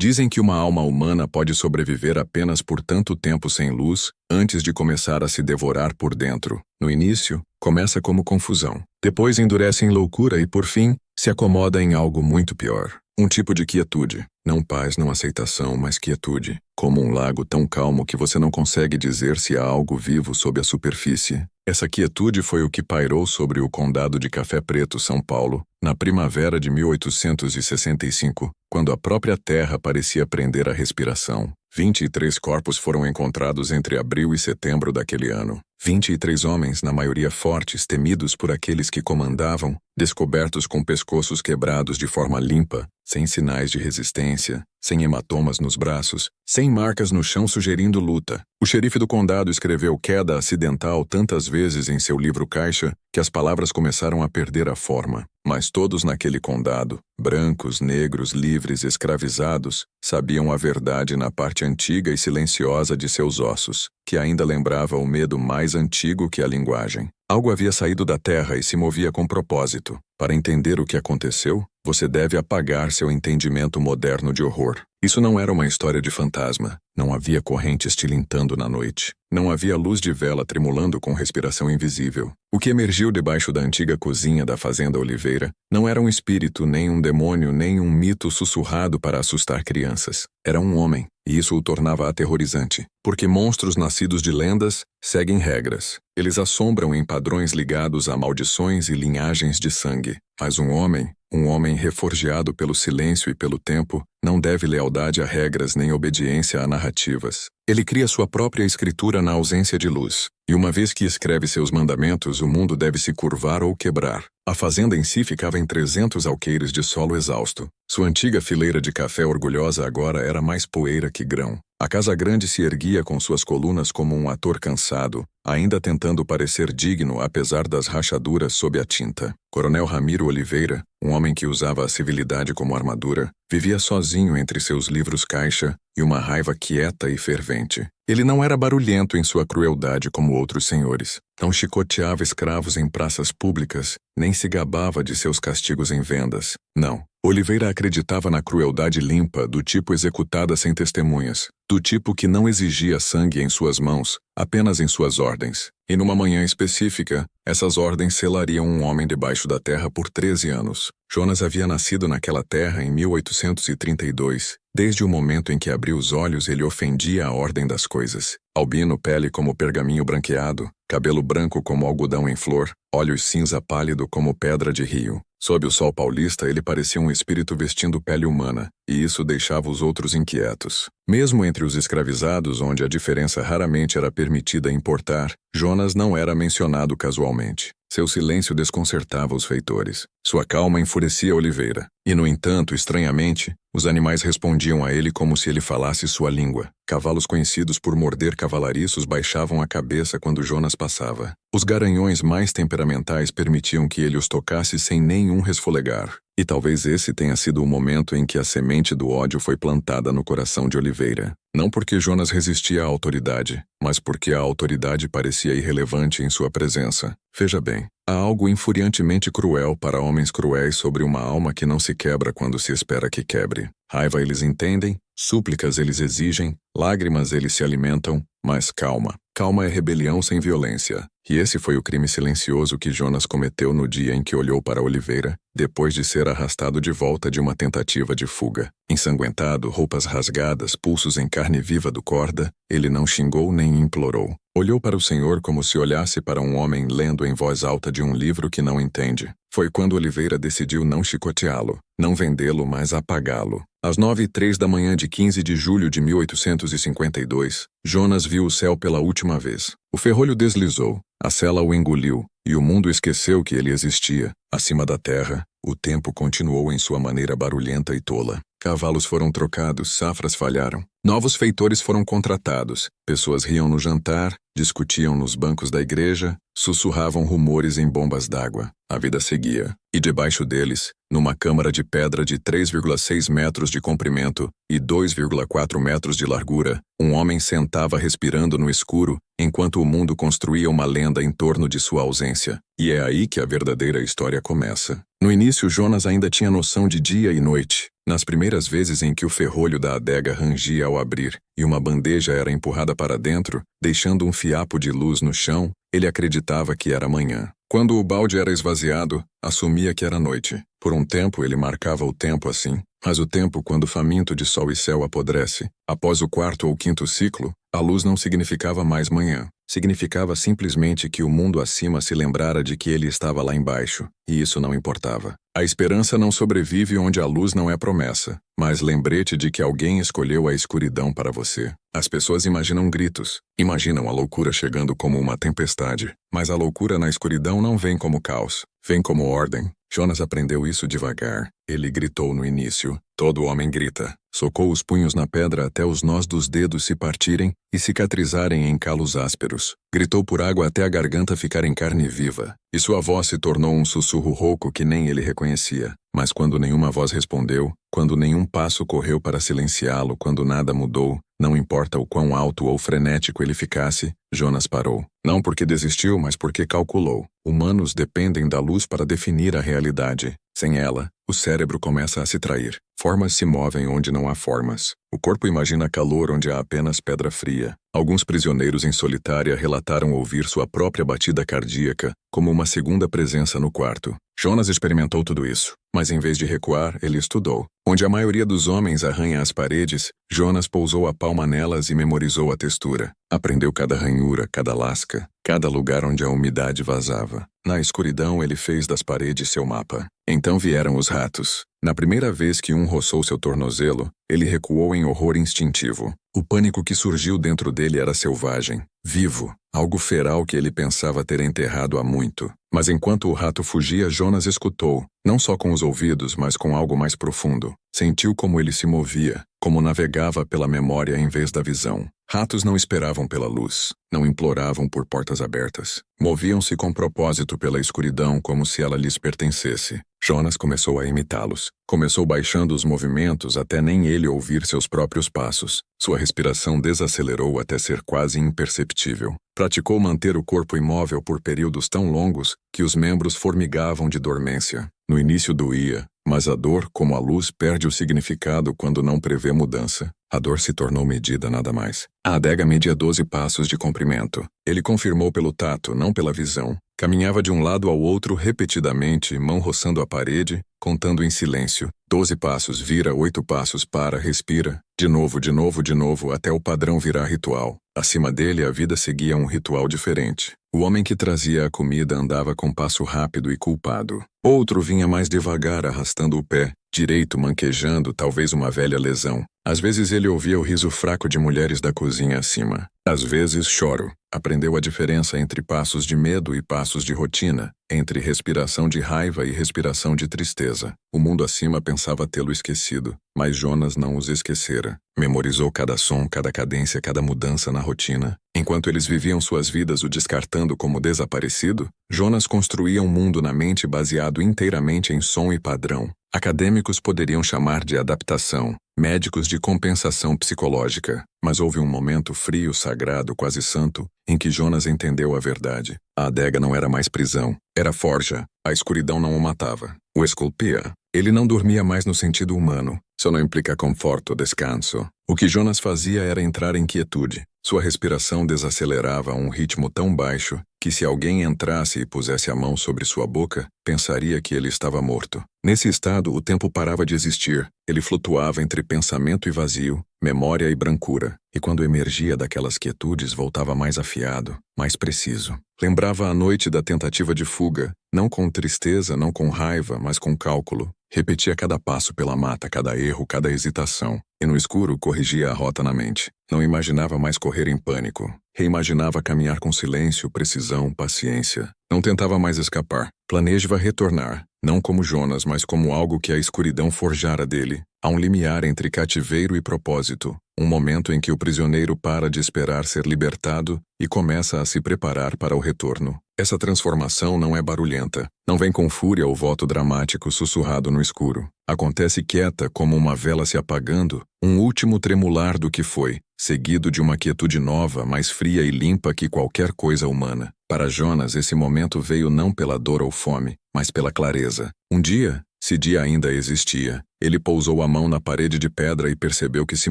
Dizem que uma alma humana pode sobreviver apenas por tanto tempo sem luz, antes de começar a se devorar por dentro. No início, começa como confusão. Depois endurece em loucura e, por fim, se acomoda em algo muito pior. Um tipo de quietude. Não paz, não aceitação, mas quietude. Como um lago tão calmo que você não consegue dizer se há algo vivo sob a superfície. Essa quietude foi o que pairou sobre o condado de Café Preto, São Paulo, na primavera de 1865, quando a própria terra parecia prender a respiração. 23 corpos foram encontrados entre abril e setembro daquele ano. 23 homens, na maioria fortes, temidos por aqueles que comandavam, descobertos com pescoços quebrados de forma limpa, sem sinais de resistência, sem hematomas nos braços, sem marcas no chão sugerindo luta. O xerife do condado escreveu queda acidental tantas vezes em seu livro caixa que as palavras começaram a perder a forma. Mas todos naquele condado, brancos, negros, livres, escravizados, sabiam a verdade na parte antiga e silenciosa de seus ossos, que ainda lembrava o medo mais antigo que a linguagem. Algo havia saído da terra e se movia com propósito. Para entender o que aconteceu, você deve apagar seu entendimento moderno de horror. Isso não era uma história de fantasma. Não havia correntes tilintando na noite. Não havia luz de vela tremulando com respiração invisível. O que emergiu debaixo da antiga cozinha da Fazenda Oliveira não era um espírito, nem um demônio, nem um mito sussurrado para assustar crianças. Era um homem, e isso o tornava aterrorizante. Porque monstros nascidos de lendas seguem regras. Eles assombram em padrões ligados a maldições e linhagens de sangue. Mas um homem reforjado pelo silêncio e pelo tempo, não deve lealdade a regras nem obediência a narrativas. Ele cria sua própria escritura na ausência de luz. E uma vez que escreve seus mandamentos, o mundo deve se curvar ou quebrar. A fazenda em si ficava em 300 alqueires de solo exausto. Sua antiga fileira de café orgulhosa agora era mais poeira que grão. A casa grande se erguia com suas colunas como um ator cansado, ainda tentando parecer digno apesar das rachaduras sob a tinta. Coronel Ramiro Oliveira, um homem que usava a civilidade como armadura, vivia sozinho entre seus livros caixa e uma raiva quieta e fervente. Ele não era barulhento em sua crueldade como outros senhores. Não chicoteava escravos em praças públicas, nem se gabava de seus castigos em vendas. Não. Oliveira acreditava na crueldade limpa, do tipo executada sem testemunhas, do tipo que não exigia sangue em suas mãos, apenas em suas ordens. E numa manhã específica, essas ordens selariam um homem debaixo da terra por 13 anos. Jonas havia nascido naquela terra em 1832. Desde o momento em que abriu os olhos, ele ofendia a ordem das coisas. Albino, pele como pergaminho branqueado, cabelo branco como algodão em flor, olhos cinza pálido como pedra de rio. Sob o sol paulista, ele parecia um espírito vestindo pele humana, e isso deixava os outros inquietos. Mesmo entre os escravizados, onde a diferença raramente era permitida importar, Jonas não era mencionado casualmente. Seu silêncio desconcertava os feitores. Sua calma enfurecia Oliveira. E, no entanto, estranhamente, os animais respondiam a ele como se ele falasse sua língua. Cavalos conhecidos por morder cavalariços baixavam a cabeça quando Jonas passava. Os garanhões mais temperamentais permitiam que ele os tocasse sem nenhum resfolegar. E talvez esse tenha sido o momento em que a semente do ódio foi plantada no coração de Oliveira. Não porque Jonas resistia à autoridade, mas porque a autoridade parecia irrelevante em sua presença. Veja bem, há algo infuriantemente cruel para homens cruéis sobre uma alma que não se quebra quando se espera que quebre. Raiva eles entendem, súplicas eles exigem, lágrimas eles se alimentam, mas calma. Calma é rebelião sem violência. E esse foi o crime silencioso que Jonas cometeu no dia em que olhou para Oliveira, depois de ser arrastado de volta de uma tentativa de fuga. Ensanguentado, roupas rasgadas, pulsos em carne viva do corda, ele não xingou nem implorou. Olhou para o Senhor como se olhasse para um homem lendo em voz alta de um livro que não entende. Foi quando Oliveira decidiu não chicoteá-lo, não vendê-lo, mas apagá-lo. Às 9h03 da manhã de 15 de julho de 1852, Jonas viu o céu pela última vez. O ferrolho deslizou, a sela o engoliu, e o mundo esqueceu que ele existia. Acima da terra, o tempo continuou em sua maneira barulhenta e tola. Cavalos foram trocados, safras falharam. Novos feitores foram contratados. Pessoas riam no jantar, discutiam nos bancos da igreja, sussurravam rumores em bombas d'água. A vida seguia. E debaixo deles, numa câmara de pedra de 3,6 metros de comprimento e 2,4 metros de largura, um homem sentava respirando no escuro, enquanto o mundo construía uma lenda em torno de sua ausência. E é aí que a verdadeira história começa. No início, Jonas ainda tinha noção de dia e noite. Nas primeiras vezes em que o ferrolho da adega rangia ao abrir e uma bandeja era empurrada para dentro, deixando um fiapo de luz no chão, ele acreditava que era manhã. Quando o balde era esvaziado, assumia que era noite. Por um tempo ele marcava o tempo assim, mas o tempo, quando faminto de sol e céu, apodrece. Após o quarto ou quinto ciclo, a luz não significava mais manhã. Significava simplesmente que o mundo acima se lembrara de que ele estava lá embaixo, e isso não importava. A esperança não sobrevive onde a luz não é promessa, mas lembrete de que alguém escolheu a escuridão para você. As pessoas imaginam gritos, imaginam a loucura chegando como uma tempestade, mas a loucura na escuridão não vem como caos, vem como ordem. Jonas aprendeu isso devagar. Ele gritou no início. Todo homem grita. Socou os punhos na pedra até os nós dos dedos se partirem e cicatrizarem em calos ásperos. Gritou por água até a garganta ficar em carne viva. E sua voz se tornou um sussurro rouco que nem ele reconhecia. Mas quando nenhuma voz respondeu, quando nenhum passo correu para silenciá-lo, quando nada mudou, não importa o quão alto ou frenético ele ficasse, Jonas parou. Não porque desistiu, mas porque calculou. Humanos dependem da luz para definir a realidade. Sem ela, o cérebro começa a se trair. Formas se movem onde não há formas. O corpo imagina calor onde há apenas pedra fria. Alguns prisioneiros em solitária relataram ouvir sua própria batida cardíaca como uma segunda presença no quarto. Jonas experimentou tudo isso, mas em vez de recuar, ele estudou. Onde a maioria dos homens arranha as paredes, Jonas pousou a palma nelas e memorizou a textura. Aprendeu cada ranhura, cada lasca, cada lugar onde a umidade vazava. Na escuridão, ele fez das paredes seu mapa. Então vieram os ratos. Na primeira vez que um roçou seu tornozelo, ele recuou em horror instintivo. O pânico que surgiu dentro dele era selvagem, vivo, algo feral que ele pensava ter enterrado há muito. Mas enquanto o rato fugia, Jonas escutou, não só com os ouvidos, mas com algo mais profundo. Sentiu como ele se movia, como navegava pela memória em vez da visão. Ratos não esperavam pela luz, não imploravam por portas abertas. Moviam-se com propósito pela escuridão como se ela lhes pertencesse. Jonas começou a imitá-los. Começou baixando os movimentos até nem ele ouvir seus próprios passos. Sua respiração desacelerou até ser quase imperceptível. Praticou manter o corpo imóvel por períodos tão longos que os membros formigavam de dormência. No início doía, mas a dor, como a luz, perde o significado quando não prevê mudança. A dor se tornou medida nada mais. A adega media 12 passos de comprimento. Ele confirmou pelo tato, não pela visão. Caminhava de um lado ao outro repetidamente, mão roçando a parede, contando em silêncio. 12 passos, vira, 8 passos, para, respira. De novo, de novo, de novo, até o padrão virar ritual. Acima dele, a vida seguia um ritual diferente. O homem que trazia a comida andava com passo rápido e culpado. Outro vinha mais devagar, arrastando o pé, direito, manquejando, talvez uma velha lesão. Às vezes ele ouvia o riso fraco de mulheres da cozinha acima. Às vezes choro. Aprendeu a diferença entre passos de medo e passos de rotina, entre respiração de raiva e respiração de tristeza. O mundo acima pensava tê-lo esquecido, mas Jonas não os esquecera. Memorizou cada som, cada cadência, cada mudança na rotina. Enquanto eles viviam suas vidas o descartando como desaparecido, Jonas construía um mundo na mente baseado inteiramente em som e padrão. Acadêmicos poderiam chamar de adaptação, médicos de compensação psicológica, mas houve um momento frio, sagrado, quase santo, em que Jonas entendeu a verdade. A adega não era mais prisão, era forja. A escuridão não o matava, o esculpia. Ele não dormia mais no sentido humano. Isso não implica conforto, descanso. O que Jonas fazia era entrar em quietude. Sua respiração desacelerava a um ritmo tão baixo que se alguém entrasse e pusesse a mão sobre sua boca, pensaria que ele estava morto. Nesse estado, o tempo parava de existir. Ele flutuava entre pensamento e vazio, memória e brancura. E quando emergia daquelas quietudes, voltava mais afiado, mais preciso. Lembrava a noite da tentativa de fuga, não com tristeza, não com raiva, mas com cálculo. Repetia cada passo pela mata, cada erro, cada hesitação. E no escuro corrigia a rota na mente. Não imaginava mais correr em pânico. Reimaginava caminhar com silêncio, precisão, paciência. Não tentava mais escapar. Planejava retornar, não como Jonas, mas como algo que a escuridão forjara dele. Há um limiar entre cativeiro e propósito. Um momento em que o prisioneiro para de esperar ser libertado e começa a se preparar para o retorno. Essa transformação não é barulhenta. Não vem com fúria ou voto dramático sussurrado no escuro. Acontece quieta como uma vela se apagando, um último tremular do que foi, seguido de uma quietude nova, mais fria e limpa que qualquer coisa humana. Para Jonas, esse momento veio não pela dor ou fome, mas pela clareza. Um dia, se dia ainda existia. Ele pousou a mão na parede de pedra e percebeu que se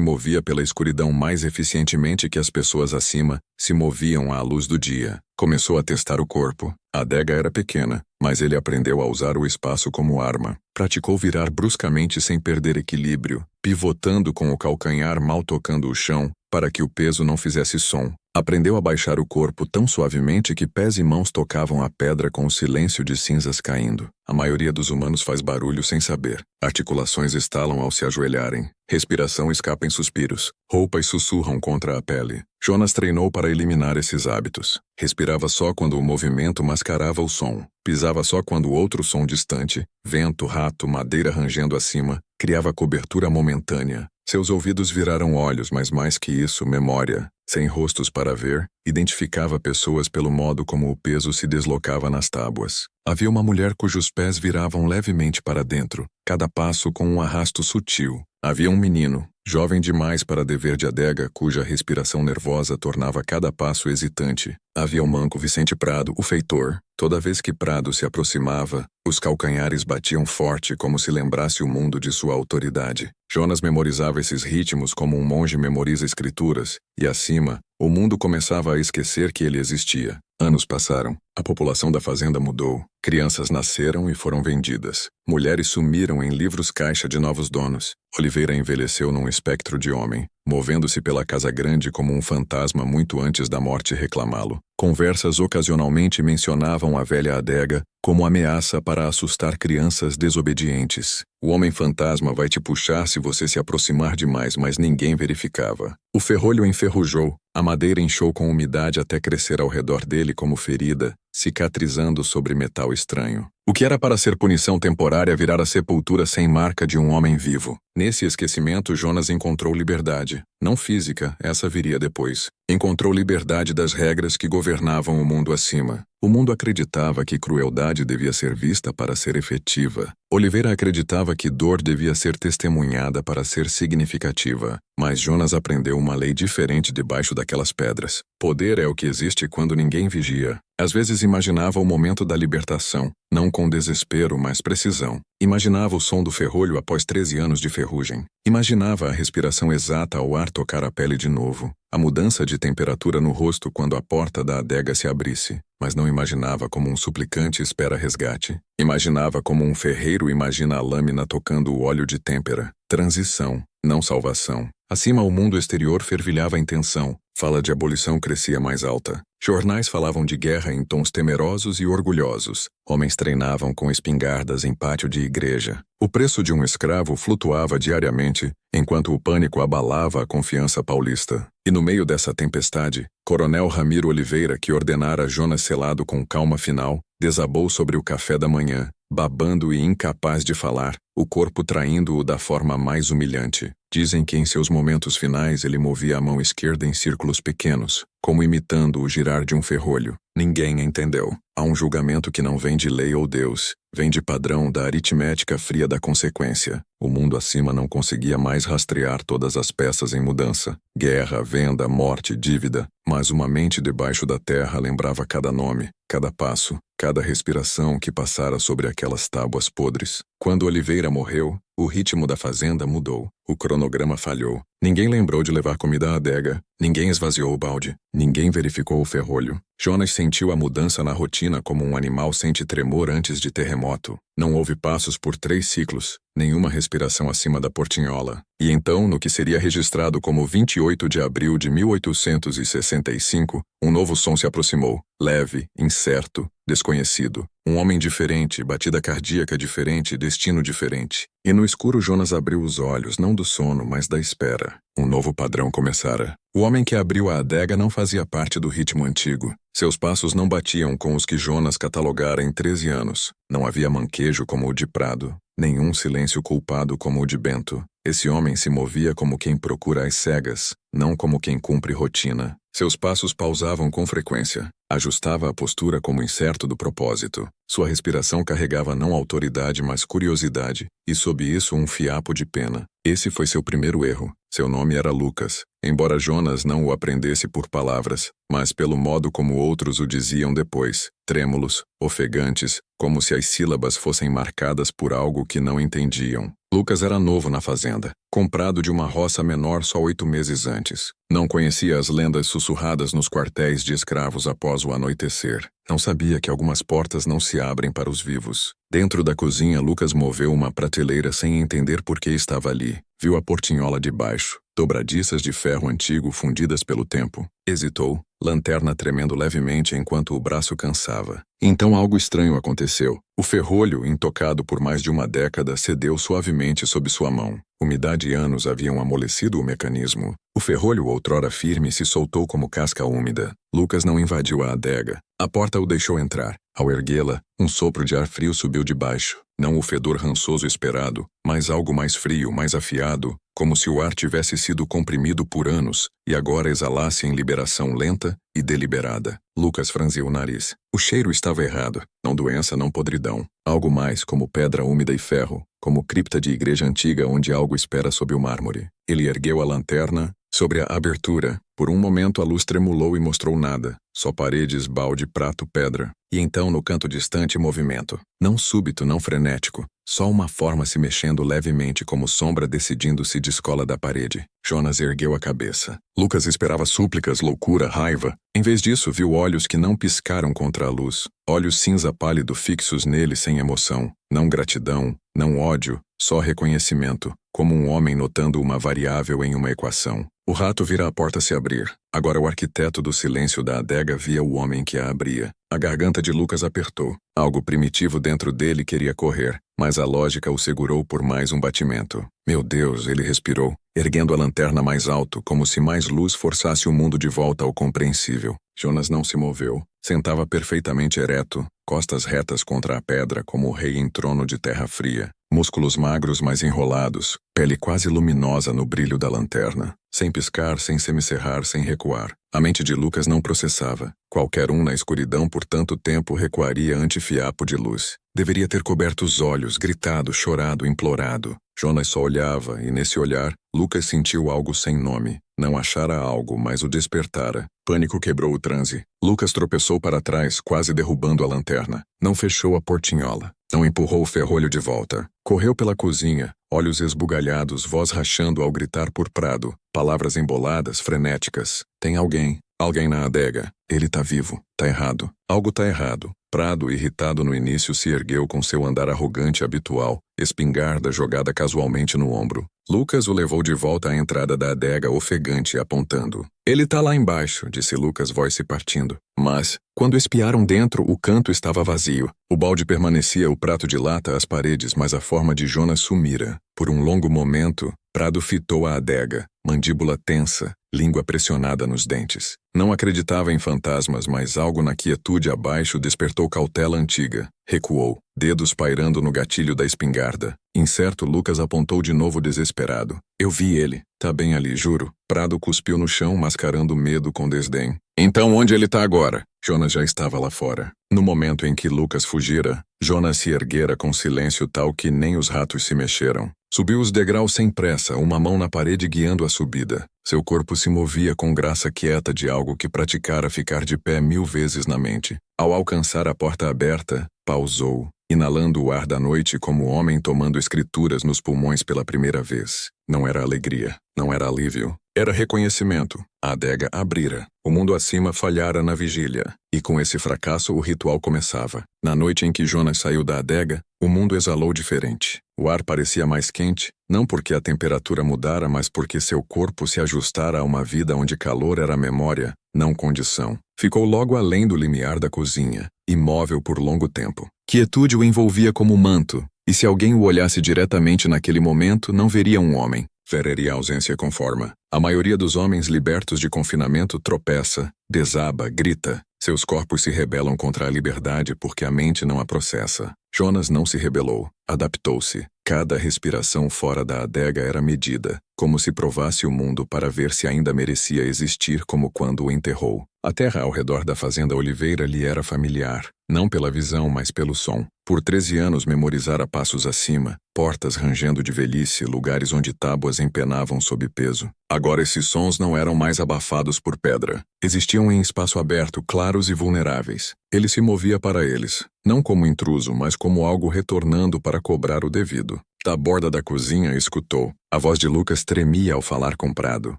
movia pela escuridão mais eficientemente que as pessoas acima se moviam à luz do dia. Começou a testar o corpo. A adega era pequena, mas ele aprendeu a usar o espaço como arma. Praticou virar bruscamente sem perder equilíbrio, pivotando com o calcanhar mal tocando o chão, para que o peso não fizesse som. Aprendeu a baixar o corpo tão suavemente que pés e mãos tocavam a pedra com o silêncio de cinzas caindo. A maioria dos humanos faz barulho sem saber. Articulações estalam ao se ajoelharem. Respiração escapa em suspiros. Roupas sussurram contra a pele. Jonas treinou para eliminar esses hábitos. Respirava só quando o movimento mascarava o som. Pisava só quando outro som distante, vento, rato, madeira rangendo acima, criava cobertura momentânea. Seus ouvidos viraram olhos, mas mais que isso, memória. Sem rostos para ver, identificava pessoas pelo modo como o peso se deslocava nas tábuas. Havia uma mulher cujos pés viravam levemente para dentro, cada passo com um arrasto sutil. Havia um menino, jovem demais para dever de adega, cuja respiração nervosa tornava cada passo hesitante. Havia o manco Vicente Prado, o feitor. Toda vez que Prado se aproximava, os calcanhares batiam forte como se lembrasse o mundo de sua autoridade. Jonas memorizava esses ritmos como um monge memoriza escrituras, e acima, o mundo começava a esquecer que ele existia. Anos passaram. A população da fazenda mudou. Crianças nasceram e foram vendidas. Mulheres sumiram em livros-caixa de novos donos. Oliveira envelheceu num espectro de homem, movendo-se pela casa grande como um fantasma muito antes da morte reclamá-lo. Conversas ocasionalmente mencionavam a velha adega como ameaça para assustar crianças desobedientes. O homem-fantasma vai te puxar se você se aproximar demais, mas ninguém verificava. O ferrolho enferrujou, a madeira inchou com umidade até crescer ao redor dele como ferida, cicatrizando sobre metal estranho. O que era para ser punição temporária virara sepultura sem marca de um homem vivo. Nesse esquecimento, Jonas encontrou liberdade. Não física, essa viria depois. Encontrou liberdade das regras que governavam o mundo acima. O mundo acreditava que crueldade devia ser vista para ser efetiva. Oliveira acreditava que dor devia ser testemunhada para ser significativa. Mas Jonas aprendeu uma lei diferente debaixo daquelas pedras. Poder é o que existe quando ninguém vigia. Às vezes imaginava o momento da libertação, não com desespero, mas precisão. Imaginava o som do ferrolho após 13 anos de ferrugem. Imaginava a respiração exata ao ar tocar a pele de novo. A mudança de temperatura no rosto quando a porta da adega se abrisse. Mas não imaginava como um suplicante espera resgate. Imaginava como um ferreiro imagina a lâmina tocando o óleo de têmpera. Transição, não salvação. Acima o mundo exterior fervilhava em tensão. Fala de abolição crescia mais alta. Jornais falavam de guerra em tons temerosos e orgulhosos. Homens treinavam com espingardas em pátio de igreja. O preço de um escravo flutuava diariamente, enquanto o pânico abalava a confiança paulista. E no meio dessa tempestade, Coronel Ramiro Oliveira, que ordenara Jonas selado com calma final, desabou sobre o café da manhã, babando e incapaz de falar, o corpo traindo-o da forma mais humilhante. Dizem que em seus momentos finais ele movia a mão esquerda em círculos pequenos, como imitando o girar de um ferrolho. Ninguém entendeu. Há um julgamento que não vem de lei ou Deus, vem de padrão da aritmética fria da consequência. O mundo acima não conseguia mais rastrear todas as peças em mudança. Guerra, venda, morte, dívida. Mas uma mente debaixo da terra lembrava cada nome, cada passo, cada respiração que passara sobre aquelas tábuas podres. Quando Oliveira morreu, o ritmo da fazenda mudou. O cronograma falhou. Ninguém lembrou de levar comida à adega. Ninguém esvaziou o balde. Ninguém verificou o ferrolho. Jonas sentiu a mudança na rotina como um animal sente tremor antes de terremoto. Não houve passos por 3 ciclos, nenhuma respiração acima da portinhola. E então, no que seria registrado como 28 de abril de 1865, um novo som se aproximou. Leve, incerto, desconhecido. Um homem diferente, batida cardíaca diferente, destino diferente. E no escuro Jonas abriu os olhos, não do sono, mas da espera. Um novo padrão começara. O homem que abriu a adega não fazia parte do ritmo antigo. Seus passos não batiam com os que Jonas catalogara em 13 anos. Não havia manquejo como o de Prado, nenhum silêncio culpado como o de Bento. Esse homem se movia como quem procura às cegas, não como quem cumpre rotina. Seus passos pausavam com frequência. Ajustava a postura como incerto do propósito. Sua respiração carregava não autoridade, mas curiosidade, e sob isso um fiapo de pena. Esse foi seu primeiro erro. Seu nome era Lucas, embora Jonas não o aprendesse por palavras, mas pelo modo como outros o diziam depois, trêmulos, ofegantes, como se as sílabas fossem marcadas por algo que não entendiam. Lucas era novo na fazenda, comprado de uma roça menor só 8 meses antes. Não conhecia as lendas sussurradas nos quartéis de escravos após o anoitecer. Não sabia que algumas portas não se abrem para os vivos. Dentro da cozinha, Lucas moveu uma prateleira sem entender por que estava ali. Viu a portinhola de baixo, dobradiças de ferro antigo fundidas pelo tempo. Hesitou, lanterna tremendo levemente enquanto o braço cansava. Então algo estranho aconteceu. O ferrolho, intocado por mais de uma década, cedeu suavemente sob sua mão. Umidade e anos haviam amolecido o mecanismo. O ferrolho, outrora firme, se soltou como casca úmida. Lucas não invadiu a adega. A porta o deixou entrar. Ao erguê-la, um sopro de ar frio subiu de baixo. Não o fedor rançoso esperado, mas algo mais frio, mais afiado, como se o ar tivesse sido comprimido por anos e agora exalasse em liberação lenta e deliberada. Lucas franziu o nariz. O cheiro estava errado. Não doença, não podridão. Algo mais, como pedra úmida e ferro, como cripta de igreja antiga onde algo espera sob o mármore. Ele ergueu a lanterna sobre a abertura. Por um momento a luz tremulou e mostrou nada. Só paredes, balde, prato, pedra. E então, no canto distante, movimento. Não súbito, não frenético. Só uma forma se mexendo levemente como sombra decidindo-se de escola da parede. Jonas ergueu a cabeça. Lucas esperava súplicas, loucura, raiva. Em vez disso, viu olhos que não piscaram contra a luz. Olhos cinza pálido fixos nele sem emoção. Não gratidão, não ódio, só reconhecimento. Como um homem notando uma variável em uma equação. O rato vira a porta se abrir. Agora o arquiteto do silêncio da adega via o homem que a abria. A garganta de Lucas apertou. Algo primitivo dentro dele queria correr, mas a lógica o segurou por mais um batimento. Meu Deus, ele respirou, erguendo a lanterna mais alto, como se mais luz forçasse o mundo de volta ao compreensível. Jonas não se moveu. Sentava perfeitamente ereto, costas retas contra a pedra como o rei em trono de terra fria. Músculos magros mas enrolados, pele quase luminosa no brilho da lanterna. Sem piscar, sem semicerrar, sem recuar. A mente de Lucas não processava. Qualquer um na escuridão por tanto tempo recuaria ante fiapo de luz. Deveria ter coberto os olhos, gritado, chorado, implorado. Jonas só olhava, e nesse olhar, Lucas sentiu algo sem nome. Não achara algo, mas o despertara. Pânico quebrou o transe. Lucas tropeçou para trás, quase derrubando a lanterna. Não fechou a portinhola. Não empurrou o ferrolho de volta. Correu pela cozinha, olhos esbugalhados, voz rachando ao gritar por Prado. Palavras emboladas, frenéticas. Tem alguém. Alguém na adega. Ele tá vivo. Tá errado. Algo tá errado. Prado, irritado no início, se ergueu com seu andar arrogante habitual, espingarda jogada casualmente no ombro. Lucas o levou de volta à entrada da adega ofegante, apontando. Ele tá lá embaixo, disse Lucas, voz se partindo. Mas, quando espiaram dentro, o canto estava vazio. O balde permanecia, o prato de lata às paredes, mas a forma de Jonas sumira. Por um longo momento, Prado fitou a adega, mandíbula tensa, língua pressionada nos dentes. Não acreditava em fantasmas, mas algo na quietude abaixo despertou cautela antiga. Recuou, dedos pairando no gatilho da espingarda. Incerto, Lucas apontou de novo desesperado. Eu vi ele. Tá bem ali, juro. Prado cuspiu no chão, mascarando medo com desdém. Então onde ele tá agora? Jonas já estava lá fora. No momento em que Lucas fugira, Jonas se erguera com silêncio tal que nem os ratos se mexeram. Subiu os degraus sem pressa, uma mão na parede guiando a subida. Seu corpo se movia com graça quieta de algo que praticara ficar de pé 1000 vezes na mente. Ao alcançar a porta aberta, pausou, inalando o ar da noite como homem tomando escrituras nos pulmões pela primeira vez. Não era alegria, não era alívio, era reconhecimento. A adega abrira. O mundo acima falhara na vigília. E com esse fracasso o ritual começava. Na noite em que Jonas saiu da adega, o mundo exalou diferente. O ar parecia mais quente, não porque a temperatura mudara, mas porque seu corpo se ajustara a uma vida onde calor era memória, não condição. Ficou logo além do limiar da cozinha, imóvel por longo tempo. Quietude o envolvia como manto, e se alguém o olhasse diretamente naquele momento, não veria um homem. Vereria a ausência com forma. A maioria dos homens libertos de confinamento tropeça, desaba, grita. Seus corpos se rebelam contra a liberdade porque a mente não a processa. Jonas não se rebelou. Adaptou-se. Cada respiração fora da adega era medida, como se provasse o mundo para ver se ainda merecia existir como quando o enterrou. A terra ao redor da fazenda Oliveira lhe era familiar, não pela visão, mas pelo som. Por 13 anos memorizara passos acima, portas rangendo de velhice, lugares onde tábuas empenavam sob peso. Agora esses sons não eram mais abafados por pedra. Existiam em espaço aberto, claros e vulneráveis. Ele se movia para eles, não como intruso, mas como algo retornando para cobrar o devido. Da borda da cozinha escutou. A voz de Lucas tremia ao falar com Prado.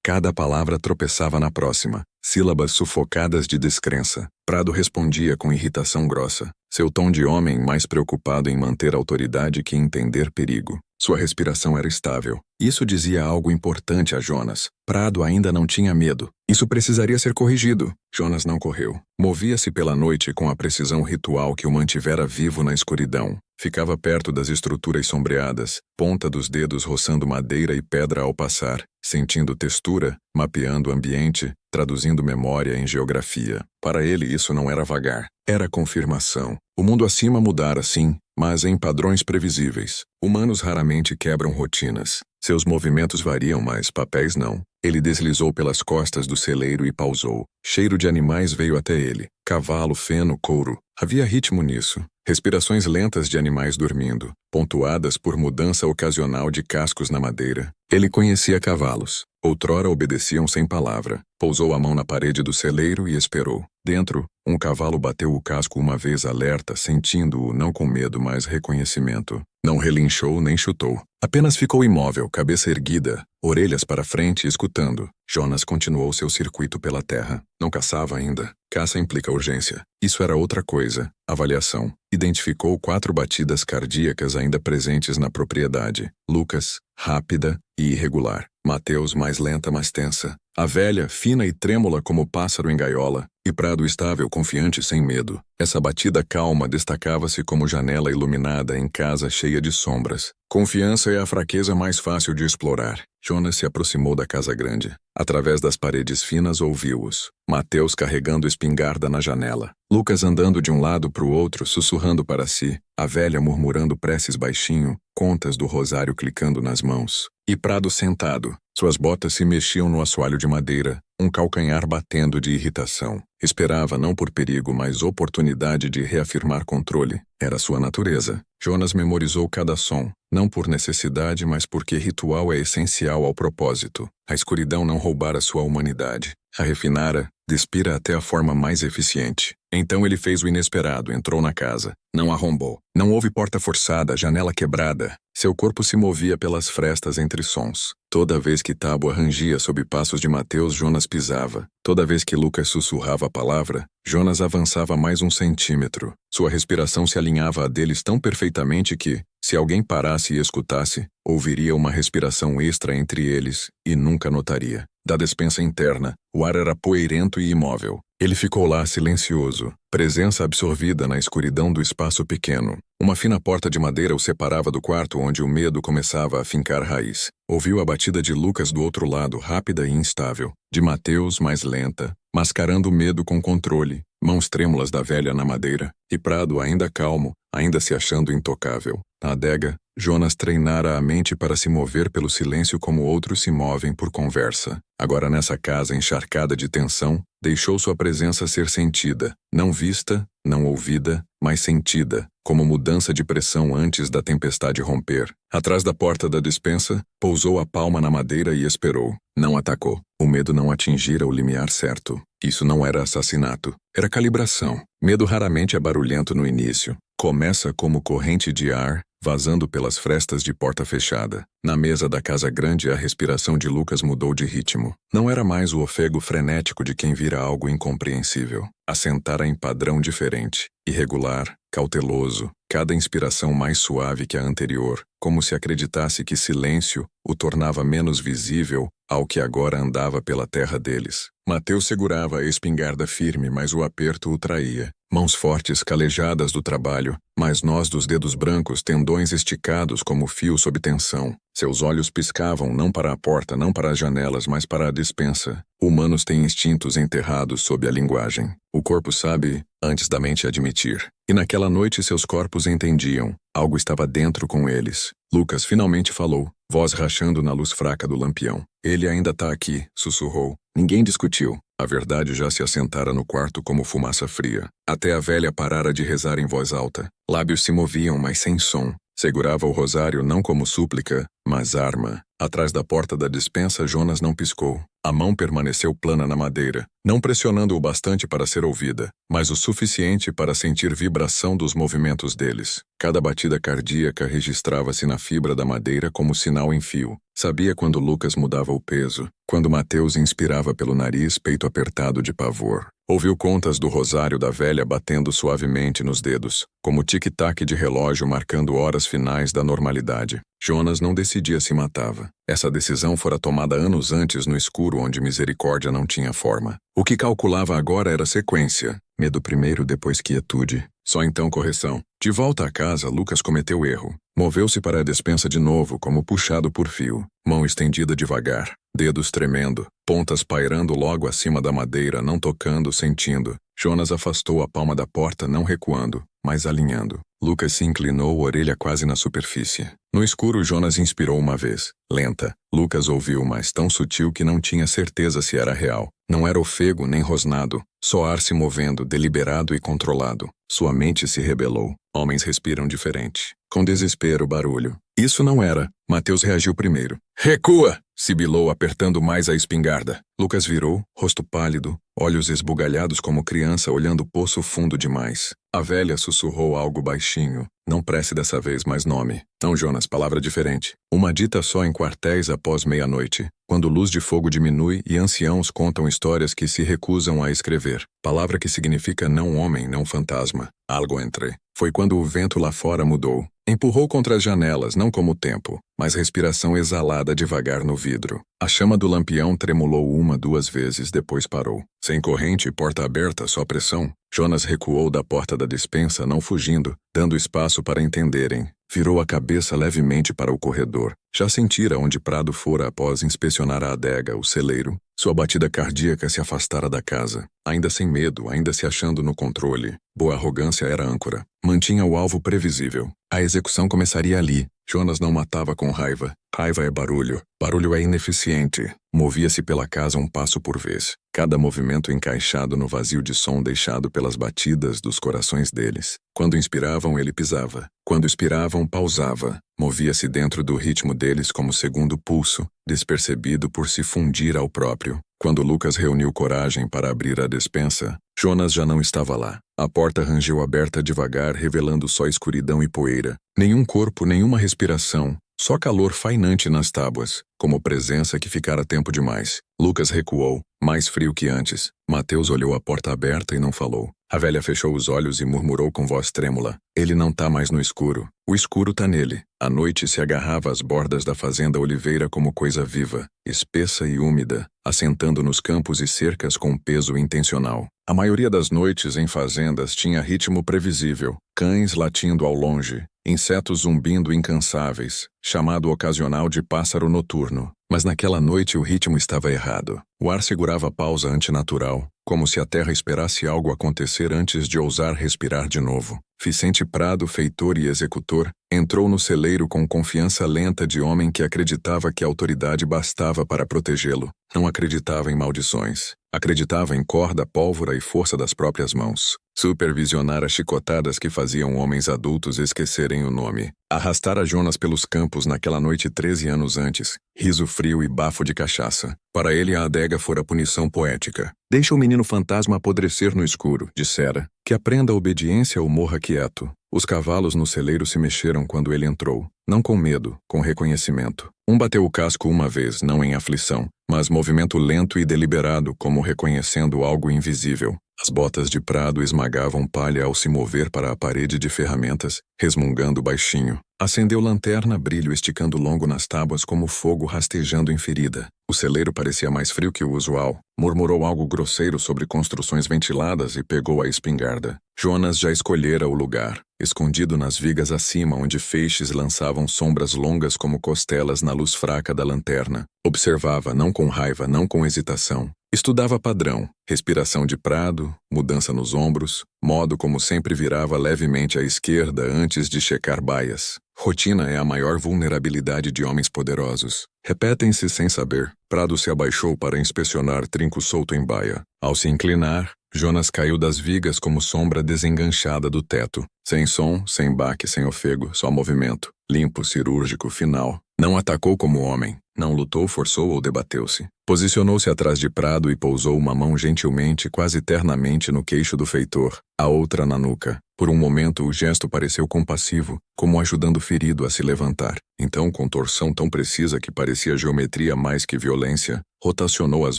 Cada palavra tropeçava na próxima, sílabas sufocadas de descrença. Prado respondia com irritação grossa, seu tom de homem mais preocupado em manter autoridade que em entender perigo. Sua respiração era estável. Isso dizia algo importante a Jonas. Prado ainda não tinha medo. Isso precisaria ser corrigido. Jonas não correu. Movia-se pela noite com a precisão ritual que o mantivera vivo na escuridão. Ficava perto das estruturas sombreadas, ponta dos dedos roçando madeira e pedra ao passar, sentindo textura, mapeando o ambiente, traduzindo memória em geografia. Para ele isso não era vagar, era confirmação. O mundo acima mudara, sim, mas em padrões previsíveis. Humanos raramente quebram rotinas. Seus movimentos variam, mas papéis não. Ele deslizou pelas costas do celeiro e pausou. Cheiro de animais veio até ele. Cavalo, feno, couro. Havia ritmo nisso. Respirações lentas de animais dormindo, pontuadas por mudança ocasional de cascos na madeira. Ele conhecia cavalos. Outrora obedeciam sem palavra. Pousou a mão na parede do celeiro e esperou. Dentro, um cavalo bateu o casco uma vez alerta, sentindo-o não com medo, mas reconhecimento. Não relinchou nem chutou. Apenas ficou imóvel, cabeça erguida, orelhas para frente, escutando. Jonas continuou seu circuito pela terra. Não caçava ainda. Caça implica urgência. Isso era outra coisa. Avaliação. Identificou 4 batidas cardíacas ainda presentes na propriedade. Lucas, rápida e irregular. Mateus, mais lenta, mais tensa. A velha, fina e trêmula como pássaro em gaiola. E Prado estável, confiante, sem medo. Essa batida calma destacava-se como janela iluminada em casa cheia de sombras. Confiança é a fraqueza mais fácil de explorar. Jonas se aproximou da casa grande. Através das paredes finas ouviu-os. Mateus carregando espingarda na janela. Lucas andando de um lado para o outro, sussurrando para si. A velha murmurando preces baixinho, contas do rosário clicando nas mãos. E Prado sentado. Suas botas se mexiam no assoalho de madeira, um calcanhar batendo de irritação. Esperava não por perigo, mas oportunidade de reafirmar controle. Era sua natureza. Jonas memorizou cada som, não por necessidade, mas porque ritual é essencial ao propósito. A escuridão não roubara sua humanidade. A refinara, despira até a forma mais eficiente. Então ele fez o inesperado, entrou na casa. Não arrombou. Não houve porta forçada, janela quebrada. Seu corpo se movia pelas frestas entre sons. Toda vez que tábua rangia sob passos de Mateus, Jonas pisava. Toda vez que Lucas sussurrava a palavra, Jonas avançava mais 1 centímetro. Sua respiração se alinhava a deles tão perfeitamente que, se alguém parasse e escutasse, ouviria uma respiração extra entre eles e nunca notaria. Da despensa interna, o ar era poeirento e imóvel. Ele ficou lá silencioso, presença absorvida na escuridão do espaço pequeno. Uma fina porta de madeira o separava do quarto onde o medo começava a fincar raiz. Ouviu a batida de Lucas do outro lado, rápida e instável. De Mateus, mais lenta, mascarando o medo com controle. Mãos trêmulas da velha na madeira. E Prado ainda calmo, ainda se achando intocável. Na adega, Jonas treinara a mente para se mover pelo silêncio como outros se movem por conversa. Agora nessa casa encharcada de tensão, deixou sua presença ser sentida, não vista, não ouvida, mas sentida, como mudança de pressão antes da tempestade romper. Atrás da porta da despensa, pousou a palma na madeira e esperou. Não atacou. O medo não atingira o limiar certo. Isso não era assassinato. Era calibração. Medo raramente é barulhento no início. Começa como corrente de ar, vazando pelas frestas de porta fechada. Na mesa da casa grande, a respiração de Lucas mudou de ritmo. Não era mais o ofego frenético de quem vira algo incompreensível. Assentara em padrão diferente, irregular, cauteloso, cada inspiração mais suave que a anterior, como se acreditasse que silêncio o tornava menos visível ao que agora andava pela terra deles. Mateus segurava a espingarda firme, mas o aperto o traía. Mãos fortes calejadas do trabalho, mas nós dos dedos brancos, tendões esticados como fio sob tensão. Seus olhos piscavam não para a porta, não para as janelas, mas para a despensa. Humanos têm instintos enterrados sob a linguagem. O corpo sabe antes da mente admitir. E naquela noite seus corpos entendiam. Algo estava dentro com eles. Lucas finalmente falou, voz rachando na luz fraca do lampião. Ele ainda tá aqui, sussurrou. Ninguém discutiu. A verdade já se assentara no quarto como fumaça fria. Até a velha parara de rezar em voz alta. Lábios se moviam, mas sem som. Segurava o rosário não como súplica, mas arma. Atrás da porta da despensa, Jonas não piscou. A mão permaneceu plana na madeira, não pressionando o bastante para ser ouvida, mas o suficiente para sentir vibração dos movimentos deles. Cada batida cardíaca registrava-se na fibra da madeira como sinal em fio. Sabia quando Lucas mudava o peso, quando Mateus inspirava pelo nariz, peito apertado de pavor. Ouviu contas do rosário da velha batendo suavemente nos dedos, como tic-tac de relógio marcando horas finais da normalidade. Jonas não decidia se matava. Essa decisão fora tomada anos antes no escuro onde misericórdia não tinha forma. O que calculava agora era sequência. Medo primeiro, depois quietude. Só então correção. De volta à casa, Lucas cometeu erro. Moveu-se para a despensa de novo, como puxado por fio. Mão estendida devagar, dedos tremendo, pontas pairando logo acima da madeira, não tocando, sentindo. Jonas afastou a palma da porta, não recuando, mas alinhando. Lucas se inclinou, orelha quase na superfície. No escuro, Jonas inspirou uma vez. Lenta. Lucas ouviu, mas tão sutil que não tinha certeza se era real. Não era ofego nem rosnado, só ar se movendo, deliberado e controlado. Sua mente se rebelou. Homens respiram diferente. Com desespero, barulho. Isso não era. Mateus reagiu primeiro. Recua! Sibilou, apertando mais a espingarda. Lucas virou, rosto pálido, olhos esbugalhados como criança olhando o poço fundo demais. A velha sussurrou algo baixinho. Não prece dessa vez mais nome. Não, Jonas, palavra diferente. Uma dita só em quartéis após meia-noite, quando luz de fogo diminui e anciãos contam histórias que se recusam a escrever. Palavra que significa não homem, não fantasma. Algo entre. Foi quando o vento lá fora mudou. Empurrou contra as janelas, não como o tempo, mas respiração exalada devagar no vidro. A chama do lampião tremulou uma, duas vezes, depois parou. Sem corrente e porta aberta, só pressão. Jonas recuou da porta da despensa, não fugindo, dando espaço para entenderem. Virou a cabeça levemente para o corredor. Já sentira onde Prado fora após inspecionar a adega, o celeiro. Sua batida cardíaca se afastara da casa. Ainda sem medo, ainda se achando no controle. Boa arrogância era âncora. Mantinha o alvo previsível. A execução começaria ali. Jonas não matava com raiva. Raiva é barulho. Barulho é ineficiente. Movia-se pela casa um passo por vez. Cada movimento encaixado no vazio de som deixado pelas batidas dos corações deles. Quando inspiravam, ele pisava. Quando expiravam, pausava. Movia-se dentro do ritmo deles como segundo pulso, despercebido por se fundir ao próprio. Quando Lucas reuniu coragem para abrir a despensa, Jonas já não estava lá. A porta rangeu aberta devagar, revelando só escuridão e poeira. Nenhum corpo, nenhuma respiração. Só calor fainante nas tábuas, como presença que ficara tempo demais. Lucas recuou, mais frio que antes. Mateus olhou a porta aberta e não falou. A velha fechou os olhos e murmurou com voz trêmula. Ele não tá mais no escuro. O escuro tá nele. A noite se agarrava às bordas da fazenda Oliveira como coisa viva, espessa e úmida, assentando nos campos e cercas com peso intencional. A maioria das noites em fazendas tinha ritmo previsível. Cães latindo ao longe, insetos zumbindo incansáveis, chamado ocasional de pássaro noturno. Mas naquela noite o ritmo estava errado. O ar segurava a pausa antinatural, como se a terra esperasse algo acontecer antes de ousar respirar de novo. Vicente Prado, feitor e executor, entrou no celeiro com confiança lenta de homem que acreditava que a autoridade bastava para protegê-lo. Não acreditava em maldições. Acreditava em corda, pólvora e força das próprias mãos. Supervisionara chicotadas que faziam homens adultos esquecerem o nome. Arrastara Jonas pelos campos naquela noite 13 anos antes. Riso frio e bafo de cachaça. Para ele a adega fora punição poética. Deixa o menino fantasma apodrecer no escuro, dissera. Que aprenda a obediência ou morra quieto. Os cavalos no celeiro se mexeram quando ele entrou. Não com medo, com reconhecimento. Um bateu o casco uma vez, não em aflição, mas movimento lento e deliberado, como reconhecendo algo invisível. As botas de Prado esmagavam palha ao se mover para a parede de ferramentas, resmungando baixinho. Acendeu lanterna, brilho esticando longo nas tábuas como fogo rastejando em ferida. O celeiro parecia mais frio que o usual. Murmurou algo grosseiro sobre construções ventiladas e pegou a espingarda. Jonas já escolhera o lugar, escondido nas vigas acima onde feixes lançavam sombras longas como costelas na luz fraca da lanterna. Observava, não com raiva, não com hesitação, Estudava padrão, respiração de prado, mudança nos ombros, modo como sempre virava levemente à esquerda antes de checar baias. Rotina é a maior vulnerabilidade de homens poderosos. Repetem-se sem saber. Prado se abaixou para inspecionar trinco solto em baia. Ao se inclinar, Jonas caiu das vigas como sombra desenganchada do teto. Sem som, sem baque, sem ofego, só movimento. Limpo, cirúrgico, final. Não atacou como homem. Não lutou, forçou ou debateu-se. Posicionou-se atrás de Prado e pousou uma mão gentilmente, quase ternamente, no queixo do feitor, a outra na nuca. Por um momento o gesto pareceu compassivo, como ajudando o ferido a se levantar. Então, com torção tão precisa que parecia geometria mais que violência, rotacionou as